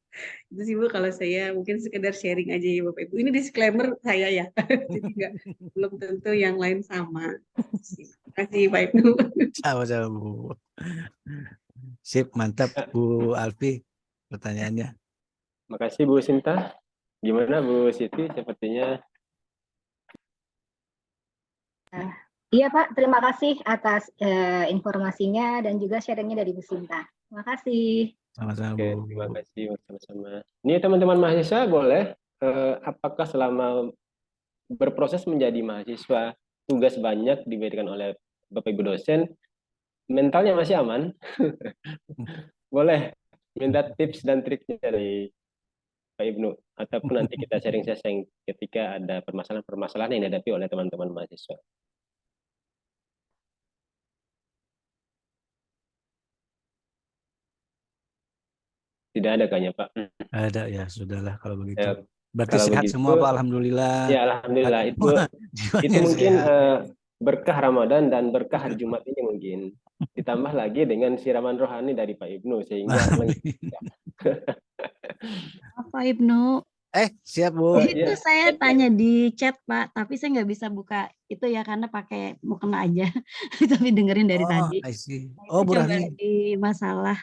Itu sih Bu, kalau saya mungkin sekedar sharing aja ya Bapak Ibu. Ini disclaimer saya ya, jadi belum tentu yang lain sama. Terima kasih Pak Ibnu. Sama-sama Bu. Sip, mantap Bu Alfi pertanyaannya. Makasih Bu Sinta. Gimana Bu Siti? Sepertinya Iya Pak, terima kasih atas informasinya dan juga sharingnya dari Bu Sinta. Terima kasih. Sama-sama oke, Bu. terima kasih sama-sama. Ini teman-teman mahasiswa boleh apakah selama berproses menjadi mahasiswa tugas banyak diberikan oleh Bapak Ibu dosen, mentalnya masih aman? Boleh minta tips dan triknya dari Pak Ibnu, ataupun nanti kita sharing-sharing ketika ada permasalahan-permasalahan yang dihadapi oleh teman-teman mahasiswa. Tidak ada kayaknya Pak. Ada ya, sudahlah kalau begitu. Ya, Berarti kalau sehat begitu, semua Pak, alhamdulillah. ya alhamdulillah itu Jiwanya mungkin sehat. berkah Ramadan dan berkah hari Jumat ini mungkin. Ditambah lagi dengan siraman rohani dari Pak Ibnu sehingga Pak Ibnu, Siap Bu. Oh, itu iya. saya tanya di chat Pak, tapi saya nggak bisa buka itu ya karena pakai mukena aja. Tapi dengerin dari tadi. I see. Nah, Bu itu coba Rahmi. di masalah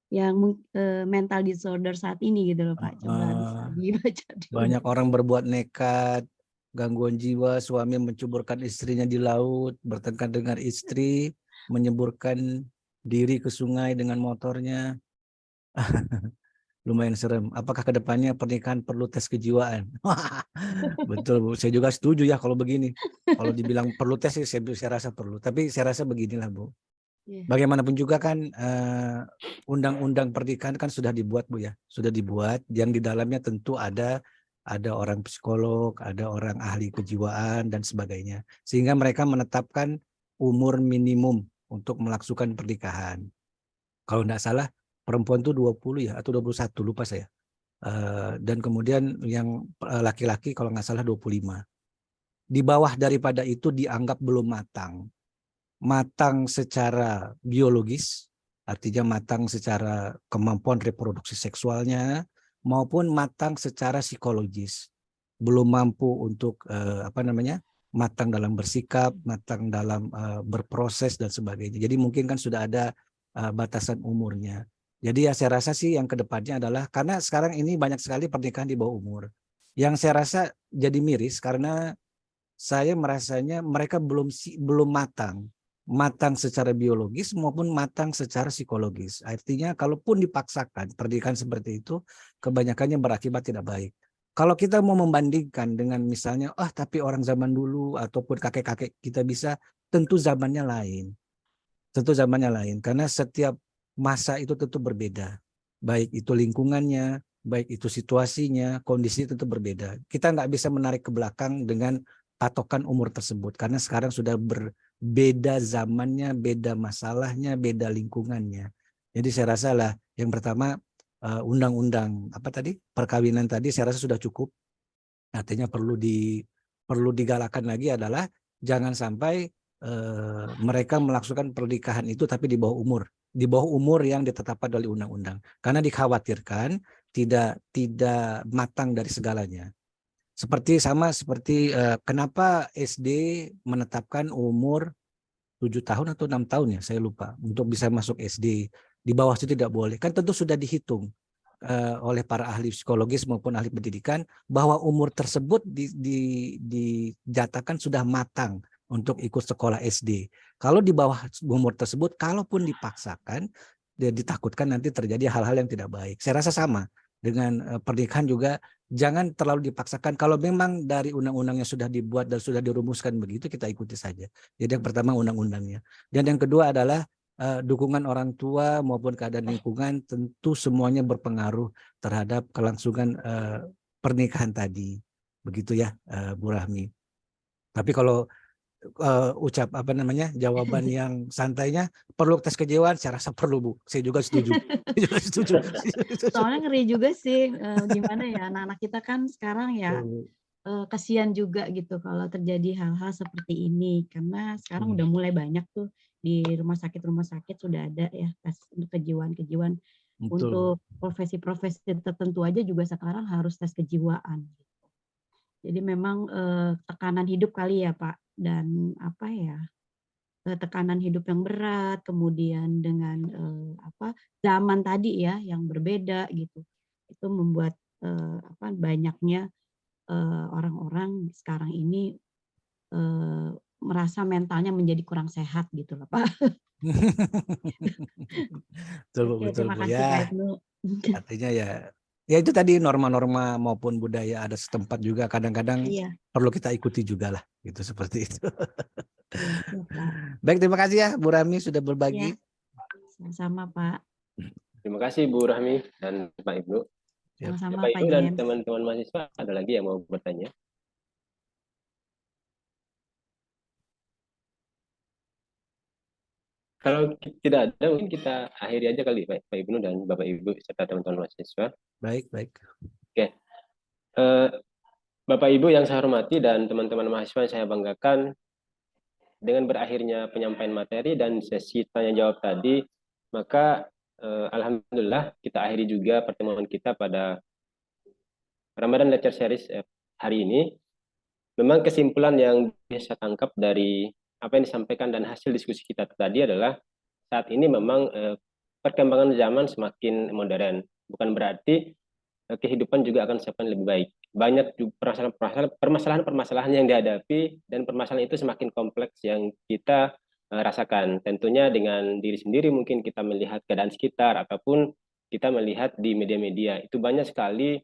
yang mental disorder saat ini gitu loh Pak. Coba bisa dibaca dulu. Banyak orang berbuat nekat, gangguan jiwa, suami mencuburkan istrinya di laut, bertengkar dengan istri, menyeburkan diri ke sungai dengan motornya. Lumayan serem. Apakah kedepannya pernikahan perlu tes kejiwaan? Betul Bu, saya juga setuju ya kalau begini. Kalau dibilang perlu tes, saya rasa perlu. Tapi saya rasa beginilah Bu. Bagaimanapun juga kan undang-undang pernikahan kan sudah dibuat Bu ya, sudah dibuat. Yang di dalamnya tentu ada orang psikolog, ada orang ahli kejiwaan dan sebagainya. Sehingga mereka menetapkan umur minimum untuk melangsungkan pernikahan. Kalau tidak salah perempuan itu 20 ya atau 21 lupa saya. Dan kemudian yang laki-laki kalau nggak salah 25. Di bawah daripada itu dianggap belum matang. Matang secara biologis, artinya matang secara kemampuan reproduksi seksualnya, maupun matang secara psikologis. Belum mampu untuk matang dalam bersikap, matang dalam berproses dan sebagainya. Jadi mungkin kan sudah ada batasan umurnya. Jadi ya saya rasa sih yang kedepannya adalah, karena sekarang ini banyak sekali pernikahan di bawah umur. Yang saya rasa jadi miris karena saya merasanya mereka belum matang secara biologis maupun matang secara psikologis. Artinya kalaupun dipaksakan pernikahan seperti itu, kebanyakannya berakibat tidak baik. Kalau kita mau membandingkan dengan misalnya, tapi orang zaman dulu ataupun kakek-kakek kita bisa, tentu zamannya lain. Tentu zamannya lain, karena setiap masa itu tentu berbeda. Baik itu lingkungannya, baik itu situasinya, kondisi tentu berbeda. Kita nggak bisa menarik ke belakang dengan patokan umur tersebut, karena sekarang sudah berbeda zamannya, beda masalahnya, beda lingkungannya. Jadi saya rasa lah yang pertama undang-undang perkawinan tadi saya rasa sudah cukup. Artinya perlu digalakkan lagi adalah jangan sampai mereka melangsungkan pernikahan itu tapi di bawah umur yang ditetapkan oleh undang-undang, karena dikhawatirkan tidak matang dari segalanya. Seperti kenapa SD menetapkan umur 7 tahun atau 6 tahun ya, saya lupa, untuk bisa masuk SD. Di bawah itu tidak boleh. Kan tentu sudah dihitung oleh para ahli psikologis maupun ahli pendidikan bahwa umur tersebut dijatakan sudah matang untuk ikut sekolah SD. Kalau di bawah umur tersebut, kalaupun dipaksakan, ditakutkan nanti terjadi hal-hal yang tidak baik. Saya rasa sama dengan pernikahan juga, jangan terlalu dipaksakan. Kalau memang dari undang-undangnya sudah dibuat dan sudah dirumuskan begitu, kita ikuti saja. Jadi yang pertama undang-undangnya. Dan yang kedua adalah dukungan orang tua maupun keadaan lingkungan, tentu semuanya berpengaruh terhadap kelangsungan pernikahan tadi. Begitu ya Bu Rahmi. Tapi kalau ucap apa namanya jawaban yang santainya, perlu tes kejiwaan, saya rasa perlu Bu, saya juga setuju. Saya juga setuju. Soalnya ngeri juga sih, gimana ya, anak-anak kita kan sekarang ya kasihan juga gitu kalau terjadi hal-hal seperti ini, karena sekarang udah mulai banyak tuh di rumah sakit sudah ada ya tes untuk kejiwaan-kejiwaan. Betul. Untuk profesi-profesi tertentu aja juga sekarang harus tes kejiwaan. Jadi memang tekanan hidup kali ya Pak, dan apa ya, tekanan hidup yang berat, kemudian dengan zaman tadi ya yang berbeda gitu, itu membuat banyaknya orang-orang sekarang ini merasa mentalnya menjadi kurang sehat gitu loh Pak. Betul Bu, Oke, betul terima Bu kasih Pak ya. Ibnu. Artinya ya itu tadi norma-norma maupun budaya ada setempat juga kadang-kadang Iya, perlu kita ikuti juga lah, gitu seperti itu. iya, iya Pak. Baik, terima kasih ya Bu Rami sudah Iya, berbagi. sama-sama Pak. Terima kasih Bu Rahmi dan Pak Ibnu. Sama-sama Bapak Pak Ibnu dan James. teman-teman mahasiswa, ada lagi yang mau bertanya? Kalau tidak ada, mungkin kita akhiri aja kali Pak Ibnu dan Bapak Ibu serta teman-teman mahasiswa. Baik, baik. Oke. Bapak Ibu yang saya hormati dan teman-teman mahasiswa yang saya banggakan, dengan berakhirnya penyampaian materi dan sesi tanya jawab tadi, maka alhamdulillah kita akhiri juga pertemuan kita pada Ramadan Lecture Series hari ini. Memang kesimpulan yang bisa tangkap dari apa yang disampaikan dan hasil diskusi kita tadi adalah saat ini memang perkembangan zaman semakin modern. Bukan berarti kehidupan juga akan semakin lebih baik. Banyak permasalahan-permasalahan yang dihadapi dan permasalahan itu semakin kompleks yang kita rasakan. Tentunya dengan diri sendiri mungkin kita melihat keadaan sekitar ataupun kita melihat di media-media. Itu banyak sekali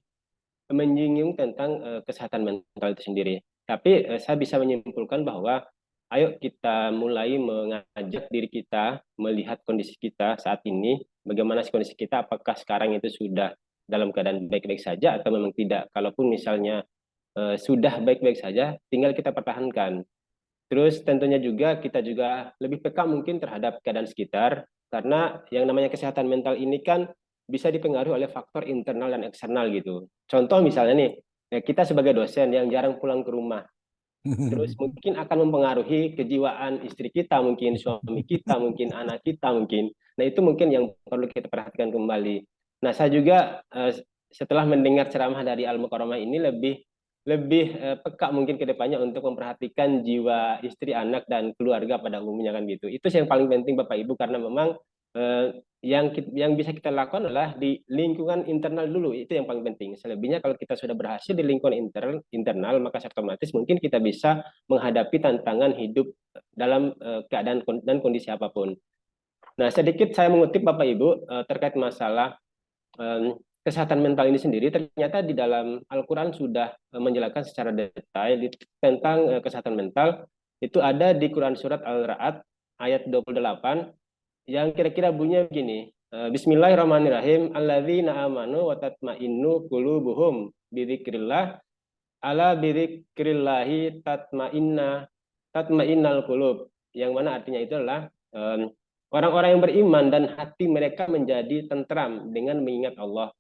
menyinggung tentang kesehatan mental itu sendiri. Tapi saya bisa menyimpulkan bahwa ayo kita mulai mengajak diri kita melihat kondisi kita saat ini, bagaimana kondisi kita, apakah sekarang itu sudah dalam keadaan baik-baik saja atau memang tidak. Kalaupun misalnya sudah baik-baik saja, tinggal kita pertahankan. Terus tentunya juga kita juga lebih peka mungkin terhadap keadaan sekitar, karena yang namanya kesehatan mental ini kan bisa dipengaruhi oleh faktor internal dan eksternal gitu. Contoh misalnya nih, kita sebagai dosen yang jarang pulang ke rumah, terus mungkin akan mempengaruhi kejiwaan istri kita, mungkin suami kita, mungkin anak kita mungkin. Nah itu mungkin yang perlu kita perhatikan kembali. Nah saya juga setelah mendengar ceramah dari Al-Mukarramah ini lebih peka mungkin ke depannya untuk memperhatikan jiwa istri, anak, dan keluarga pada umumnya kan gitu. Itu yang paling penting Bapak Ibu, karena memang yang bisa kita lakukan adalah di lingkungan internal dulu, itu yang paling penting. Selebihnya kalau kita sudah berhasil di lingkungan internal, maka otomatis mungkin kita bisa menghadapi tantangan hidup dalam keadaan dan kondisi apapun. Nah, sedikit saya mengutip Bapak Ibu terkait masalah kesehatan mental ini sendiri. Ternyata di dalam Al-Quran sudah menjelaskan secara detail tentang kesehatan mental. Itu ada di Quran Surat Al-Ra'ad ayat 28 yang kira-kira bunyinya begini. Bismillahirrahmanirrahim. Alladzina amanu wa tatma'innu qulubuhum bidzikrillah ala bidzikrillahi tatma'innal qulub. Yang mana artinya itu adalah orang-orang yang beriman dan hati mereka menjadi tentram dengan mengingat Allah.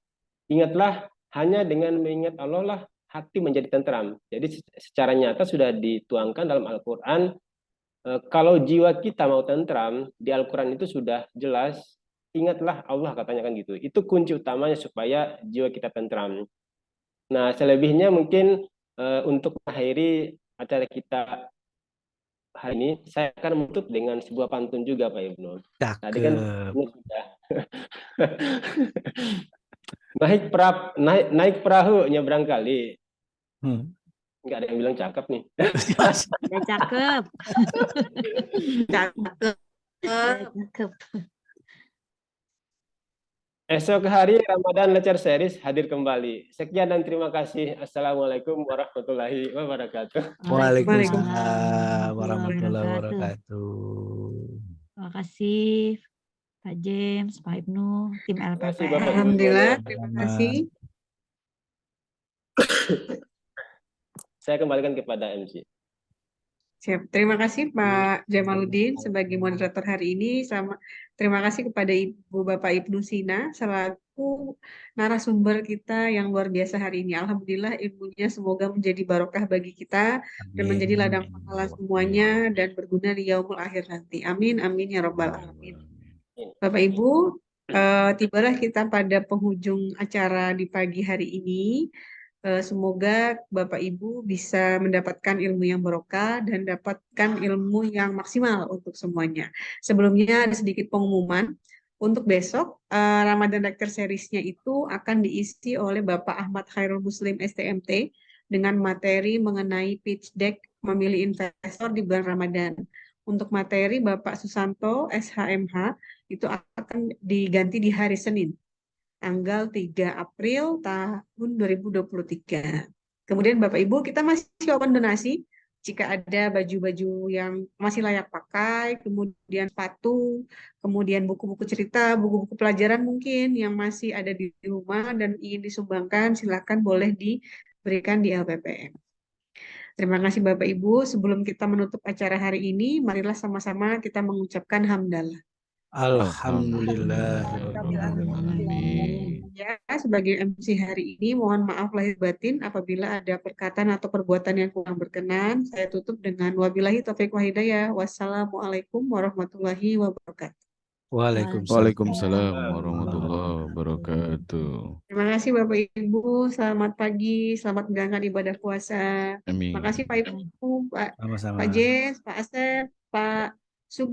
Ingatlah, hanya dengan mengingat Allah lah hati menjadi tentram. Jadi secara nyata sudah dituangkan dalam Al-Quran. Kalau jiwa kita mau tentram, di Al-Quran itu sudah jelas, ingatlah Allah katanya kan gitu. Itu kunci utamanya supaya jiwa kita tentram. Nah, selebihnya mungkin untuk mengakhiri acara kita hari ini, saya akan menutup dengan sebuah pantun juga Pak Ibnu. Tadi kan ini sudah naik perahu nyebrang kali. Nggak ada yang bilang cakep nih. Udah cakep. Cakep. Esok hari Ramadan Lecture Series hadir kembali. Sekian dan terima kasih. Assalamualaikum warahmatullahi wabarakatuh. Waalaikumsalam warahmatullahi wabarakatuh. Terima kasih Pak James, Pak Ibnu, tim LPPM. Alhamdulillah, terima kasih. Saya kembalikan kepada MC. Siap. Terima kasih Pak Jamaluddin sebagai moderator hari ini. Terima kasih kepada Ibu Bapak Ibnu Sina selaku narasumber kita yang luar biasa hari ini. Alhamdulillah ilmunya semoga menjadi barokah bagi kita dan menjadi ladang pahala semuanya dan berguna di yaumul akhir nanti. Amin, amin ya robbal alamin. Bapak Ibu, tibalah kita pada penghujung acara di pagi hari ini. Semoga Bapak Ibu bisa mendapatkan ilmu yang barokah dan dapatkan ilmu yang maksimal untuk semuanya. Sebelumnya ada sedikit pengumuman. Untuk besok, Ramadan Lecture Series-nya itu akan diisi oleh Bapak Ahmad Khairul Muslim STMT dengan materi mengenai pitch deck memilih investor di bulan Ramadan. Untuk materi Bapak Susanto SHMH itu akan diganti di hari Senin, tanggal 3 April tahun 2023. Kemudian Bapak Ibu, kita masih open donasi. Jika ada baju-baju yang masih layak pakai, kemudian sepatu, kemudian buku-buku cerita, buku-buku pelajaran mungkin yang masih ada di rumah dan ingin disumbangkan, silakan boleh diberikan di LPPM. Terima kasih Bapak Ibu. Sebelum kita menutup acara hari ini, marilah sama-sama kita mengucapkan hamdalah. Alhamdulillah. Ya, sebagai MC hari ini, mohon maaf lahir batin apabila ada perkataan atau perbuatan yang kurang berkenan. Saya tutup dengan wabillahi taufiq wa hidayah. Wassalamualaikum warahmatullahi wabarakatuh. Waalaikumsalam warahmatullahi wabarakatuh. Terima kasih Bapak Ibu. Selamat pagi, selamat menjalankan ibadah puasa. Amin. Terima kasih Pak Ibu, Pak Sama-sama. Jess, Pak Asep, Pak Sugi.